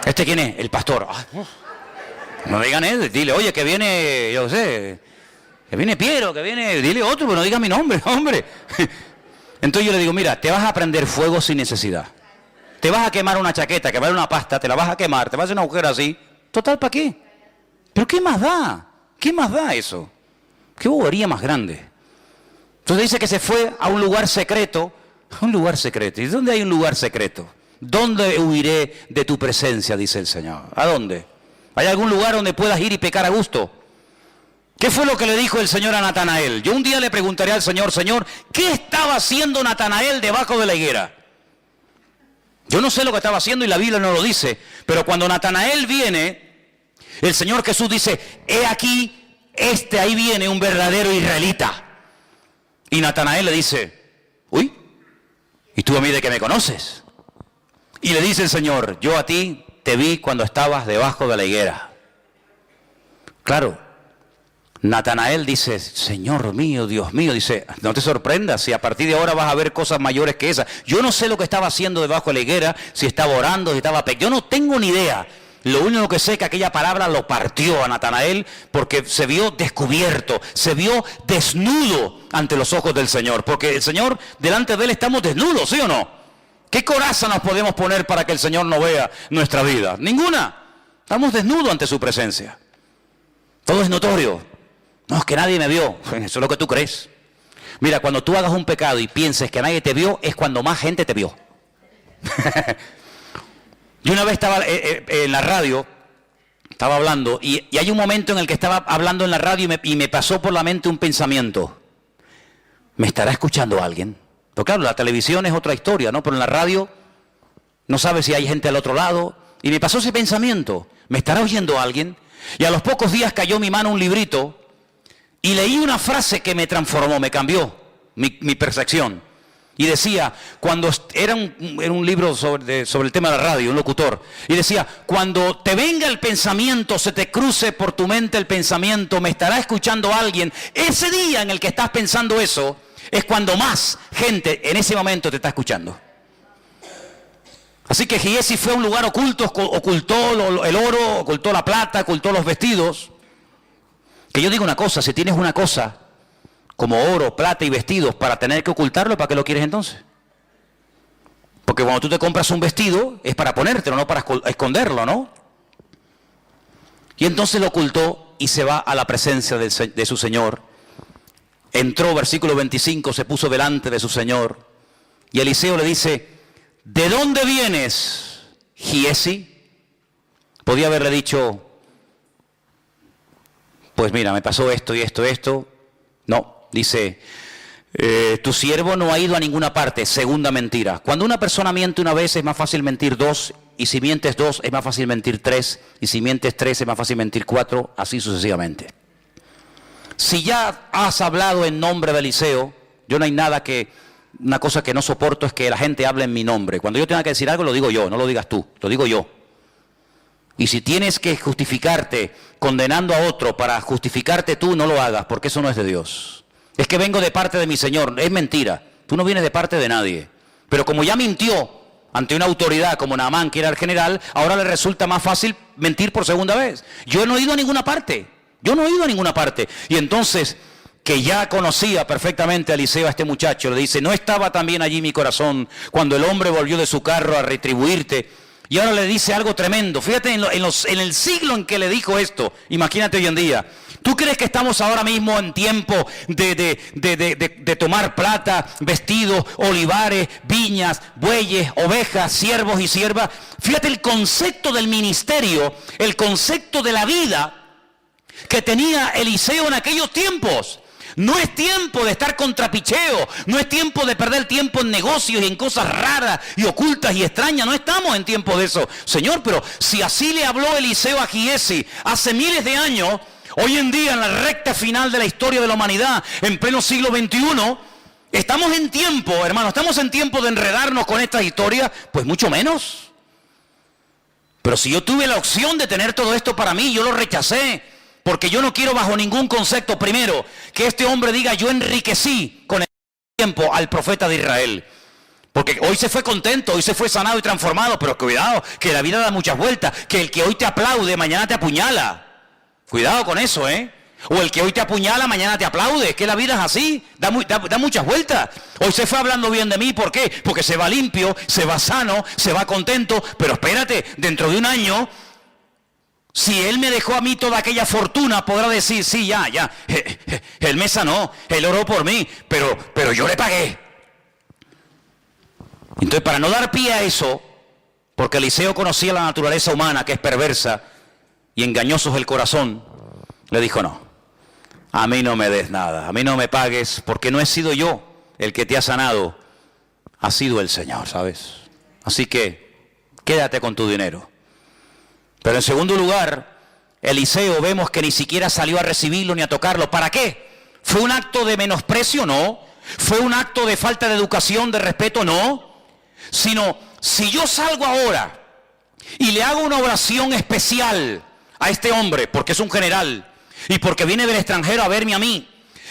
¿Este quién es? El pastor. Ah, no digan él, dile, oye, que viene, yo sé, que viene Piero, que viene, dile otro, pero no diga mi nombre, hombre. Entonces yo le digo, mira, te vas a prender fuego sin necesidad. Te vas a quemar una chaqueta, que vale una pasta, te la vas a quemar, te vas a hacer una agujero así. Total, ¿para qué? ¿Pero qué más da? ¿Qué más da eso? ¿Qué bobería más grande? Entonces dice que se fue a un lugar secreto. A un lugar secreto. ¿Y dónde hay un lugar secreto? ¿Dónde huiré de tu presencia? Dice el Señor. ¿A dónde? ¿Hay algún lugar donde puedas ir y pecar a gusto? ¿Qué fue lo que le dijo el Señor a Natanael? Yo un día le preguntaré al Señor, Señor, ¿qué estaba haciendo Natanael debajo de la higuera? Yo no sé lo que estaba haciendo y la Biblia no lo dice, pero cuando Natanael viene, el Señor Jesús dice, he aquí, ahí viene un verdadero israelita. Y Natanael le dice, uy, ¿y tú a mí de qué me conoces? Y le dice el Señor, yo a ti te vi cuando estabas debajo de la higuera. Claro, Natanael dice, Señor mío, Dios mío, dice, no te sorprendas si a partir de ahora vas a ver cosas mayores que esas. Yo no sé lo que estaba haciendo debajo de la higuera, si estaba orando, si estaba yo no tengo ni idea. Lo único que sé es que aquella palabra lo partió a Natanael porque se vio descubierto, se vio desnudo ante los ojos del Señor. Porque el Señor, delante de Él estamos desnudos, ¿sí o no? ¿Qué coraza nos podemos poner para que el Señor no vea nuestra vida? Ninguna. Estamos desnudos ante su presencia. Todo es notorio. No, es que nadie me vio. Eso es lo que tú crees. Mira, cuando tú hagas un pecado y pienses que nadie te vio, es cuando más gente te vio. Yo una vez estaba en la radio, estaba hablando, y hay un momento en el que estaba hablando en la radio y me pasó por la mente un pensamiento. ¿Me estará escuchando alguien? Porque claro, la televisión es otra historia, ¿no? Pero en la radio no sabes si hay gente al otro lado. Y me pasó ese pensamiento. ¿Me estará oyendo alguien? Y a los pocos días cayó en mi mano un librito y leí una frase que me transformó, me cambió mi percepción. Y decía, cuando era un libro sobre el tema de la radio, un locutor, y decía, cuando te venga el pensamiento, se te cruce por tu mente el pensamiento, me estará escuchando alguien, ese día en el que estás pensando eso, es cuando más gente en ese momento te está escuchando. Así que Giesi fue a un lugar oculto, ocultó el oro, ocultó la plata, ocultó los vestidos. Que yo digo una cosa, si tienes una cosa como oro, plata y vestidos para tener que ocultarlo, ¿para qué lo quieres entonces? Porque cuando tú te compras un vestido es para ponértelo, no para esconderlo, ¿no? Y entonces lo ocultó y se va a la presencia de su Señor. Entró, versículo 25, se puso delante de su Señor. Y Eliseo le dice, ¿de dónde vienes, Giesi? Podía haberle dicho, pues mira, me pasó esto y esto, esto. No, dice, tu siervo no ha ido a ninguna parte. Segunda mentira. Cuando una persona miente una vez es más fácil mentir dos, y si mientes dos es más fácil mentir tres, y si mientes tres es más fácil mentir cuatro, así sucesivamente. Si ya has hablado en nombre de Eliseo, yo no hay nada que, una cosa que no soporto es que la gente hable en mi nombre. Cuando yo tenga que decir algo lo digo yo, no lo digas tú, lo digo yo. Y si tienes que justificarte condenando a otro para justificarte tú, no lo hagas, porque eso no es de Dios. Es que vengo de parte de mi Señor, es mentira. Tú no vienes de parte de nadie. Pero como ya mintió ante una autoridad como Naamán, que era el general, ahora le resulta más fácil mentir por segunda vez. Yo no he ido a ninguna parte. Yo no he ido a ninguna parte. Y entonces, que ya conocía perfectamente a Eliseo, a este muchacho, le dice, ¿no estaba también allí mi corazón cuando el hombre volvió de su carro a retribuirte? Y ahora le dice algo tremendo. Fíjate en el siglo en que le dijo esto. Imagínate hoy en día. ¿Tú crees que estamos ahora mismo en tiempo de tomar plata, vestidos, olivares, viñas, bueyes, ovejas, siervos y siervas? Fíjate el concepto del ministerio, el concepto de la vida que tenía Eliseo en aquellos tiempos. No es tiempo de estar con trapicheo, no es tiempo de perder tiempo en negocios y en cosas raras y ocultas y extrañas, no estamos en tiempo de eso. Señor, pero si así le habló Eliseo a Giesi hace miles de años, hoy en día en la recta final de la historia de la humanidad, en pleno siglo XXI, estamos en tiempo, hermano, estamos en tiempo de enredarnos con estas historias, pues mucho menos. Pero si yo tuve la opción de tener todo esto para mí, yo lo rechacé. Porque yo no quiero bajo ningún concepto, primero, que este hombre diga, yo enriquecí con el tiempo al profeta de Israel. Porque hoy se fue contento, hoy se fue sanado y transformado, pero cuidado, que la vida da muchas vueltas, que el que hoy te aplaude, mañana te apuñala. Cuidado con eso, ¿eh? O el que hoy te apuñala, mañana te aplaude, es que la vida es así, da muchas vueltas. Hoy se fue hablando bien de mí, ¿por qué? Porque se va limpio, se va sano, se va contento, pero espérate, dentro de un año... Si él me dejó a mí toda aquella fortuna, podrá decir, sí, ya, él me sanó, él oró por mí, pero yo le pagué. Entonces, para no dar pie a eso, porque Eliseo conocía la naturaleza humana, que es perversa, y engañoso es el corazón, le dijo, no, a mí no me des nada, a mí no me pagues, porque no he sido yo el que te ha sanado, ha sido el Señor, ¿sabes? Así que, quédate con tu dinero. Pero en segundo lugar, Eliseo vemos que ni siquiera salió a recibirlo ni a tocarlo. ¿Para qué? ¿Fue un acto de menosprecio? No. ¿Fue un acto de falta de educación, de respeto? No. Sino, si yo salgo ahora y le hago una oración especial a este hombre, porque es un general, y porque viene del extranjero a verme a mí,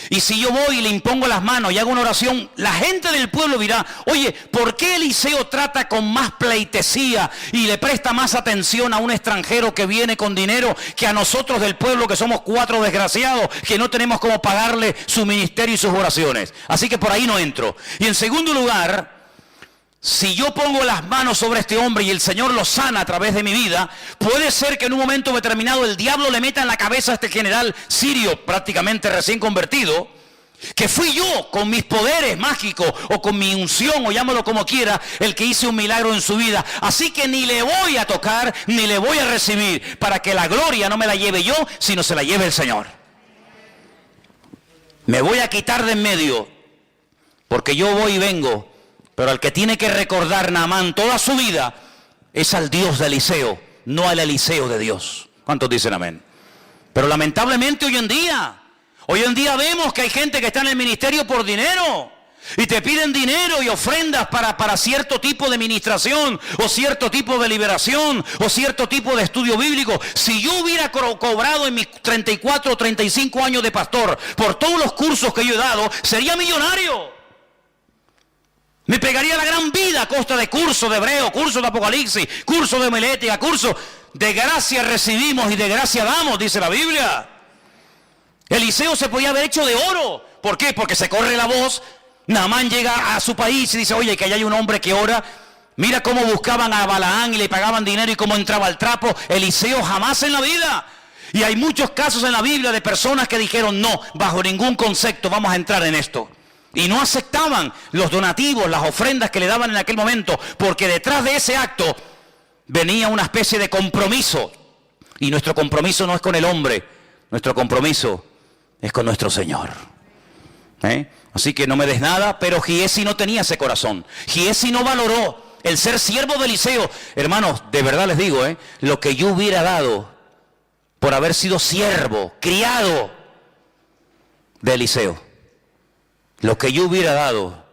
y si yo voy y le impongo las manos y hago una oración, la gente del pueblo dirá, oye, ¿por qué Eliseo trata con más pleitesía y le presta más atención a un extranjero que viene con dinero que a nosotros del pueblo, que somos 4 desgraciados, que no tenemos cómo pagarle su ministerio y sus oraciones? Así que por ahí no entro. Y en segundo lugar, si yo pongo las manos sobre este hombre y el Señor lo sana a través de mi vida, puede ser que en un momento determinado el diablo le meta en la cabeza a este general sirio, prácticamente recién convertido, que fui yo con mis poderes mágicos o con mi unción, o llámalo como quiera, el que hice un milagro en su vida. Así que ni le voy a tocar, ni le voy a recibir, para que la gloria no me la lleve yo, sino se la lleve el Señor. Me voy a quitar de en medio, porque yo voy y vengo. Pero al que tiene que recordar Naamán toda su vida es al Dios de Eliseo, no al Eliseo de Dios. ¿Cuántos dicen amén? Pero lamentablemente hoy en día vemos que hay gente que está en el ministerio por dinero. Y te piden dinero y ofrendas para cierto tipo de ministración, o cierto tipo de liberación, o cierto tipo de estudio bíblico. Si yo hubiera cobrado en mis 34 o 35 años de pastor por todos los cursos que yo he dado, sería millonario. Me pegaría la gran vida a costa de cursos de hebreo, cursos de apocalipsis, cursos de homilética, cursos de gracia recibimos y de gracia damos, dice la Biblia. Eliseo se podía haber hecho de oro. ¿Por qué? Porque se corre la voz. Naamán llega a su país y dice, oye, que allá hay un hombre que ora. Mira cómo buscaban a Balaán y le pagaban dinero y cómo entraba al trapo. Eliseo jamás en la vida. Y hay muchos casos en la Biblia de personas que dijeron, no, bajo ningún concepto vamos a entrar en esto. Y no aceptaban los donativos, las ofrendas que le daban en aquel momento, porque detrás de ese acto venía una especie de compromiso. Y nuestro compromiso no es con el hombre, nuestro compromiso es con nuestro Señor. Así que no me des nada, pero Giesi no tenía ese corazón. Giesi no valoró el ser siervo de Eliseo. Hermanos, de verdad les digo, lo que yo hubiera dado por haber sido siervo, criado de Eliseo. Lo que yo hubiera dado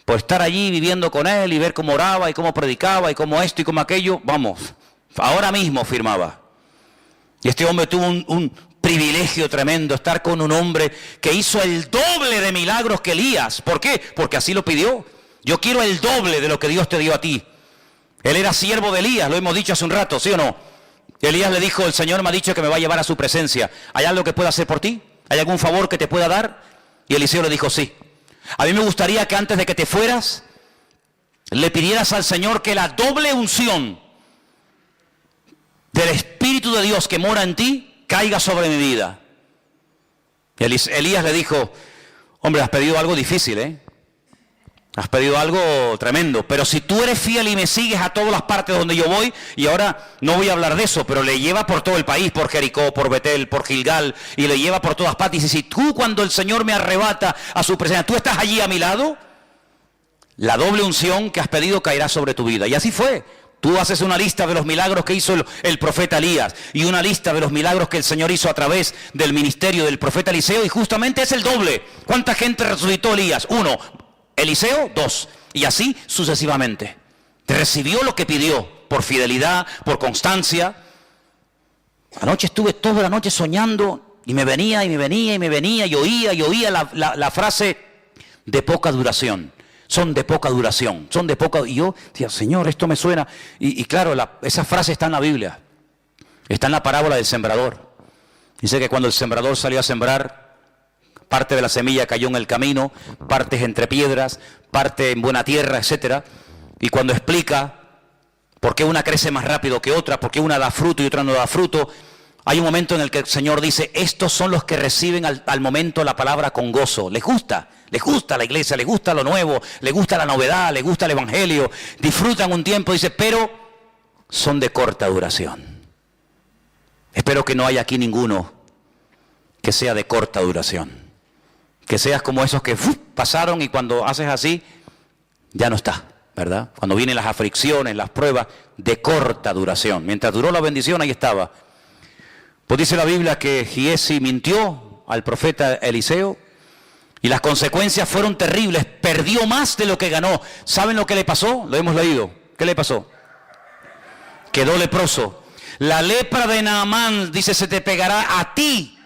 por estar allí viviendo con él y ver cómo oraba y cómo predicaba y cómo esto y cómo aquello, vamos, ahora mismo firmaba. Y este hombre tuvo un privilegio tremendo, estar con un hombre que hizo el doble de milagros que Elías. ¿Por qué? Porque así lo pidió. Yo quiero el doble de lo que Dios te dio a ti. Él era siervo de Elías, lo hemos dicho hace un rato, ¿sí o no? Elías le dijo, el Señor me ha dicho que me va a llevar a su presencia. ¿Hay algo que pueda hacer por ti? ¿Hay algún favor que te pueda dar? Y Eliseo le dijo, sí. A mí me gustaría que antes de que te fueras, le pidieras al Señor que la doble unción del Espíritu de Dios que mora en ti, caiga sobre mi vida. Y Elías le dijo, hombre, has pedido algo difícil, has pedido algo tremendo, pero si tú eres fiel y me sigues a todas las partes donde yo voy, y ahora no voy a hablar de eso, pero le lleva por todo el país, por Jericó, por Betel, por Gilgal, y le lleva por todas partes, y dice, si tú cuando el Señor me arrebata a su presencia, tú estás allí a mi lado, la doble unción que has pedido caerá sobre tu vida. Y así fue. Tú haces una lista de los milagros que hizo el profeta Elías y una lista de los milagros que el Señor hizo a través del ministerio del profeta Eliseo, y justamente es el doble. ¿Cuánta gente resucitó Elías? 1. Eliseo, 2. Y así sucesivamente. Recibió lo que pidió por fidelidad, por constancia. Anoche estuve toda la noche soñando y me venía y oía la frase de poca duración. Son de poca duración, son de poca... Y yo decía, Señor, esto me suena. Y claro, esa frase está en la Biblia. Está en la parábola del sembrador. Dice que cuando el sembrador salió a sembrar, parte de la semilla cayó en el camino, partes entre piedras, parte en buena tierra, etc. Y cuando explica por qué una crece más rápido que otra, por qué una da fruto y otra no da fruto, hay un momento en el que el Señor dice, estos son los que reciben al momento la palabra con gozo. Les gusta la iglesia, les gusta lo nuevo, les gusta la novedad, les gusta el evangelio, disfrutan un tiempo, dice, pero son de corta duración. Espero que no haya aquí ninguno que sea de corta duración. Que seas como esos que pasaron y cuando haces así, ya no está, ¿verdad? Cuando vienen las aflicciones, las pruebas, de corta duración. Mientras duró la bendición, ahí estaba. Pues dice la Biblia que Giesi mintió al profeta Eliseo y las consecuencias fueron terribles. Perdió más de lo que ganó. ¿Saben lo que le pasó? Lo hemos leído. ¿Qué le pasó? Quedó leproso. La lepra de Naamán, dice, se te pegará a ti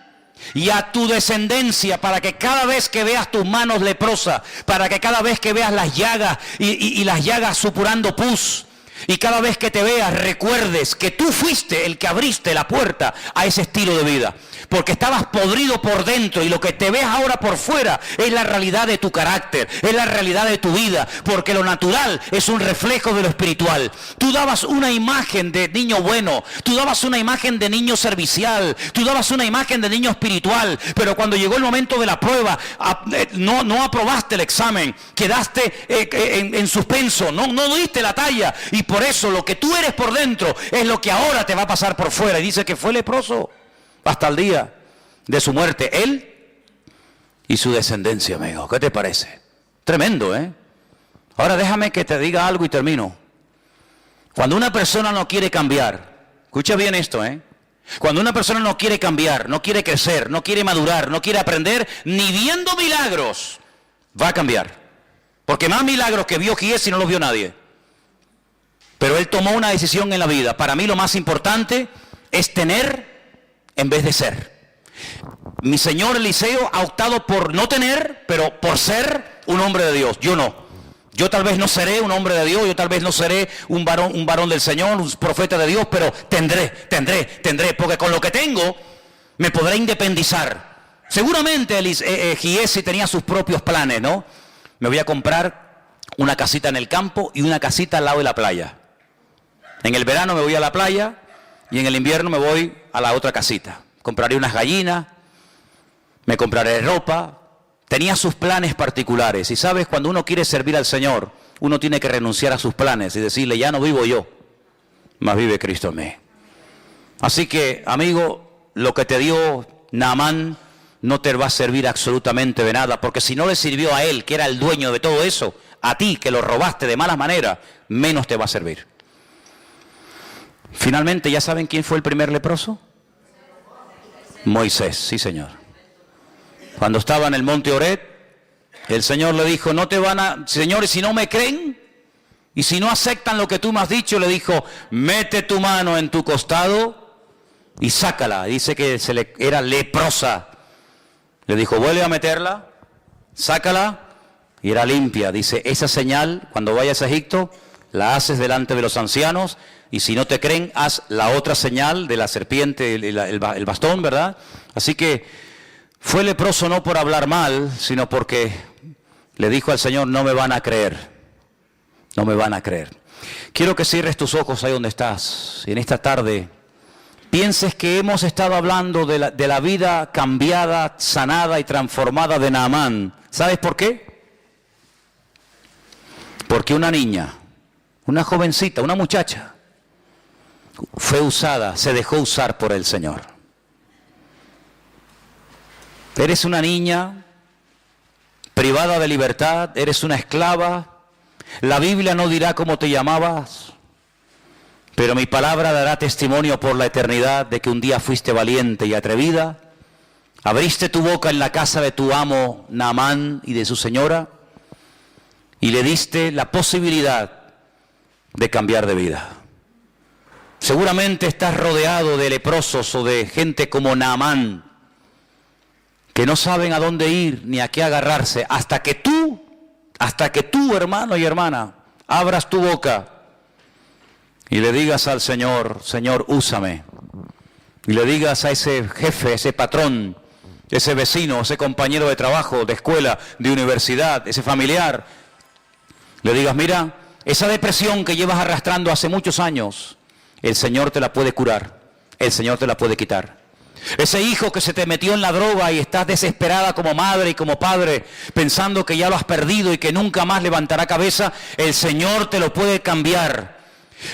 y a tu descendencia, para que cada vez que veas tus manos leprosas, para que cada vez que veas las llagas y las llagas supurando pus, y cada vez que te veas recuerdes que tú fuiste el que abriste la puerta a ese estilo de vida, porque estabas podrido por dentro y lo que te ves ahora por fuera es la realidad de tu carácter, es la realidad de tu vida, porque lo natural es un reflejo de lo espiritual. Tú dabas una imagen de niño bueno, tú dabas una imagen de niño servicial, tú dabas una imagen de niño espiritual, pero cuando llegó el momento de la prueba, no aprobaste el examen, quedaste en suspenso, no diste la talla, y por eso lo que tú eres por dentro es lo que ahora te va a pasar por fuera. Y dice que fue leproso hasta el día de su muerte, él y su descendencia, amigo. ¿Qué te parece? Tremendo, ¿eh? Ahora déjame que te diga algo y termino. Cuando una persona no quiere cambiar, escucha bien esto, ¿eh? Cuando una persona no quiere cambiar, no quiere crecer, no quiere madurar, no quiere aprender, ni viendo milagros, va a cambiar. Porque más milagros que vio Giesi no los vio nadie. Pero él tomó una decisión en la vida. Para mí lo más importante es tener en vez de ser. Mi señor Eliseo ha optado por no tener, pero por ser un hombre de Dios. Yo no. Yo tal vez no seré un hombre de Dios, yo tal vez no seré un varón del Señor, un profeta de Dios, pero tendré, porque con lo que tengo me podré independizar. Seguramente Giesi tenía sus propios planes, ¿no? Me voy a comprar una casita en el campo y una casita al lado de la playa. En el verano me voy a la playa y en el invierno me voy a la otra casita. Compraré unas gallinas, me compraré ropa. Tenía sus planes particulares. Y sabes, cuando uno quiere servir al Señor, uno tiene que renunciar a sus planes y decirle, ya no vivo yo, mas vive Cristo en mí. Así que, amigo, lo que te dio Naamán no te va a servir absolutamente de nada, porque si no le sirvió a él, que era el dueño de todo eso, a ti, que lo robaste de malas maneras, menos te va a servir. Finalmente, ¿ya saben quién fue el primer leproso? Moisés, sí señor. Cuando estaba en el monte Horeb, el Señor le dijo, no te van a... Señores, si no me creen, y si no aceptan lo que tú me has dicho, le dijo, mete tu mano en tu costado y sácala. Dice que era leprosa. Le dijo, vuelve a meterla, sácala, y era limpia. Dice, esa señal, cuando vayas a Egipto, la haces delante de los ancianos, y si no te creen, haz la otra señal de la serpiente, el bastón, ¿verdad? Así que fue leproso no por hablar mal, sino porque le dijo al Señor, no me van a creer, no me van a creer. Quiero que cierres tus ojos ahí donde estás, y en esta tarde pienses que hemos estado hablando de la vida cambiada, sanada y transformada de Naamán. ¿Sabes por qué? Porque una niña, una jovencita, una muchacha, fue usada, se dejó usar por el Señor. Eres una niña privada de libertad, eres una esclava. La Biblia no dirá cómo te llamabas, pero mi palabra dará testimonio por la eternidad de que un día fuiste valiente y atrevida. Abriste tu boca en la casa de tu amo Naamán y de su señora y le diste la posibilidad de cambiar de vida. Seguramente estás rodeado de leprosos o de gente como Naamán que no saben a dónde ir ni a qué agarrarse hasta que tú, hermano y hermana, abras tu boca y le digas al Señor, Señor, úsame. Y le digas a ese jefe, ese patrón, ese vecino, ese compañero de trabajo, de escuela, de universidad, ese familiar, le digas, mira, esa depresión que llevas arrastrando hace muchos años, el Señor te la puede curar, el Señor te la puede quitar. Ese hijo que se te metió en la droga y estás desesperada como madre y como padre, pensando que ya lo has perdido y que nunca más levantará cabeza, el Señor te lo puede cambiar.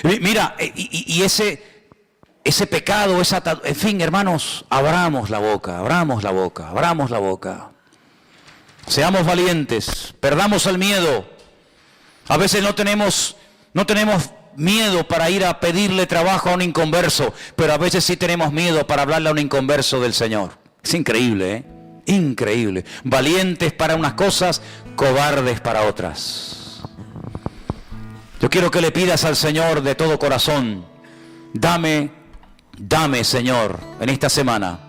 Mira, y ese pecado, en fin, hermanos, abramos la boca, abramos la boca, abramos la boca. Seamos valientes, perdamos el miedo. A veces no tenemos miedo para ir a pedirle trabajo a un inconverso, pero a veces sí tenemos miedo para hablarle a un inconverso del Señor. Es increíble, ¿eh? Increíble. Valientes para unas cosas, cobardes para otras. Yo quiero que le pidas al Señor de todo corazón, dame, Señor, en esta semana,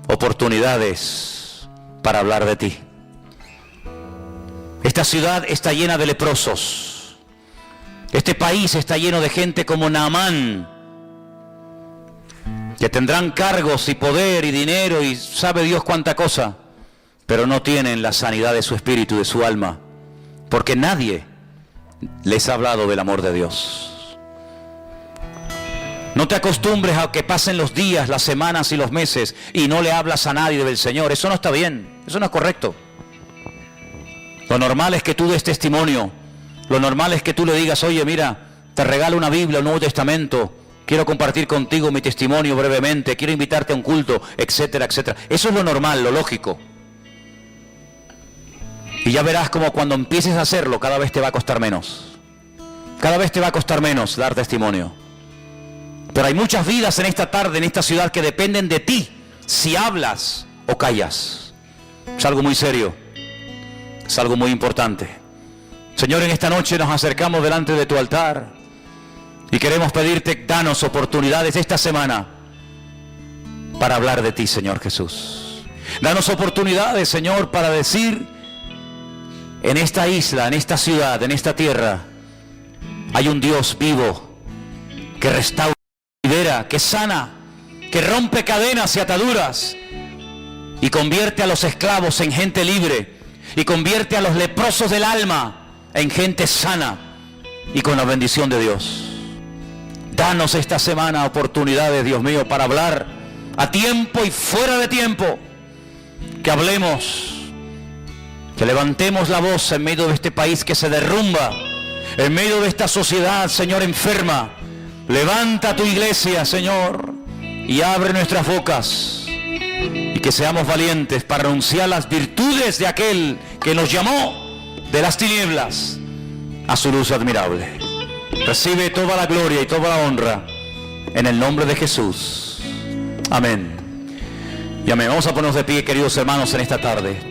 oportunidades para hablar de ti. Esta ciudad está llena de leprosos. Este país está lleno de gente como Naamán, que tendrán cargos y poder y dinero y sabe Dios cuánta cosa, pero no tienen la sanidad de su espíritu, de su alma, porque nadie les ha hablado del amor de Dios. No te acostumbres a que pasen los días, las semanas y los meses y no le hablas a nadie del Señor. Eso no está bien, eso no es correcto. Lo normal es que tú des testimonio. Lo normal es que tú le digas, oye, mira, te regalo una Biblia, un Nuevo Testamento, quiero compartir contigo mi testimonio brevemente, quiero invitarte a un culto, etcétera, etcétera. Eso es lo normal, lo lógico. Y ya verás como cuando empieces a hacerlo, cada vez te va a costar menos. Cada vez te va a costar menos dar testimonio. Pero hay muchas vidas en esta tarde, en esta ciudad, que dependen de ti, si hablas o callas. Es algo muy serio, es algo muy importante. Señor, en esta noche nos acercamos delante de tu altar y queremos pedirte, danos oportunidades esta semana para hablar de ti, Señor Jesús. Danos oportunidades, Señor, para decir en esta isla, en esta ciudad, en esta tierra, hay un Dios vivo que restaura, que libera, que sana, que rompe cadenas y ataduras, y convierte a los esclavos en gente libre, y convierte a los leprosos del alma en gente sana y con la bendición de Dios. Danos esta semana oportunidades, Dios mío, para hablar a tiempo y fuera de tiempo. Que hablemos, que levantemos la voz en medio de este país que se derrumba, en medio de esta sociedad, Señor, enferma. Levanta tu iglesia, Señor, y abre nuestras bocas, y que seamos valientes para anunciar las virtudes de aquel que nos llamó de las tinieblas a su luz admirable. Recibe toda la gloria y toda la honra en el nombre de Jesús. Amén. Y amén. Vamos a ponernos de pie, queridos hermanos, en esta tarde.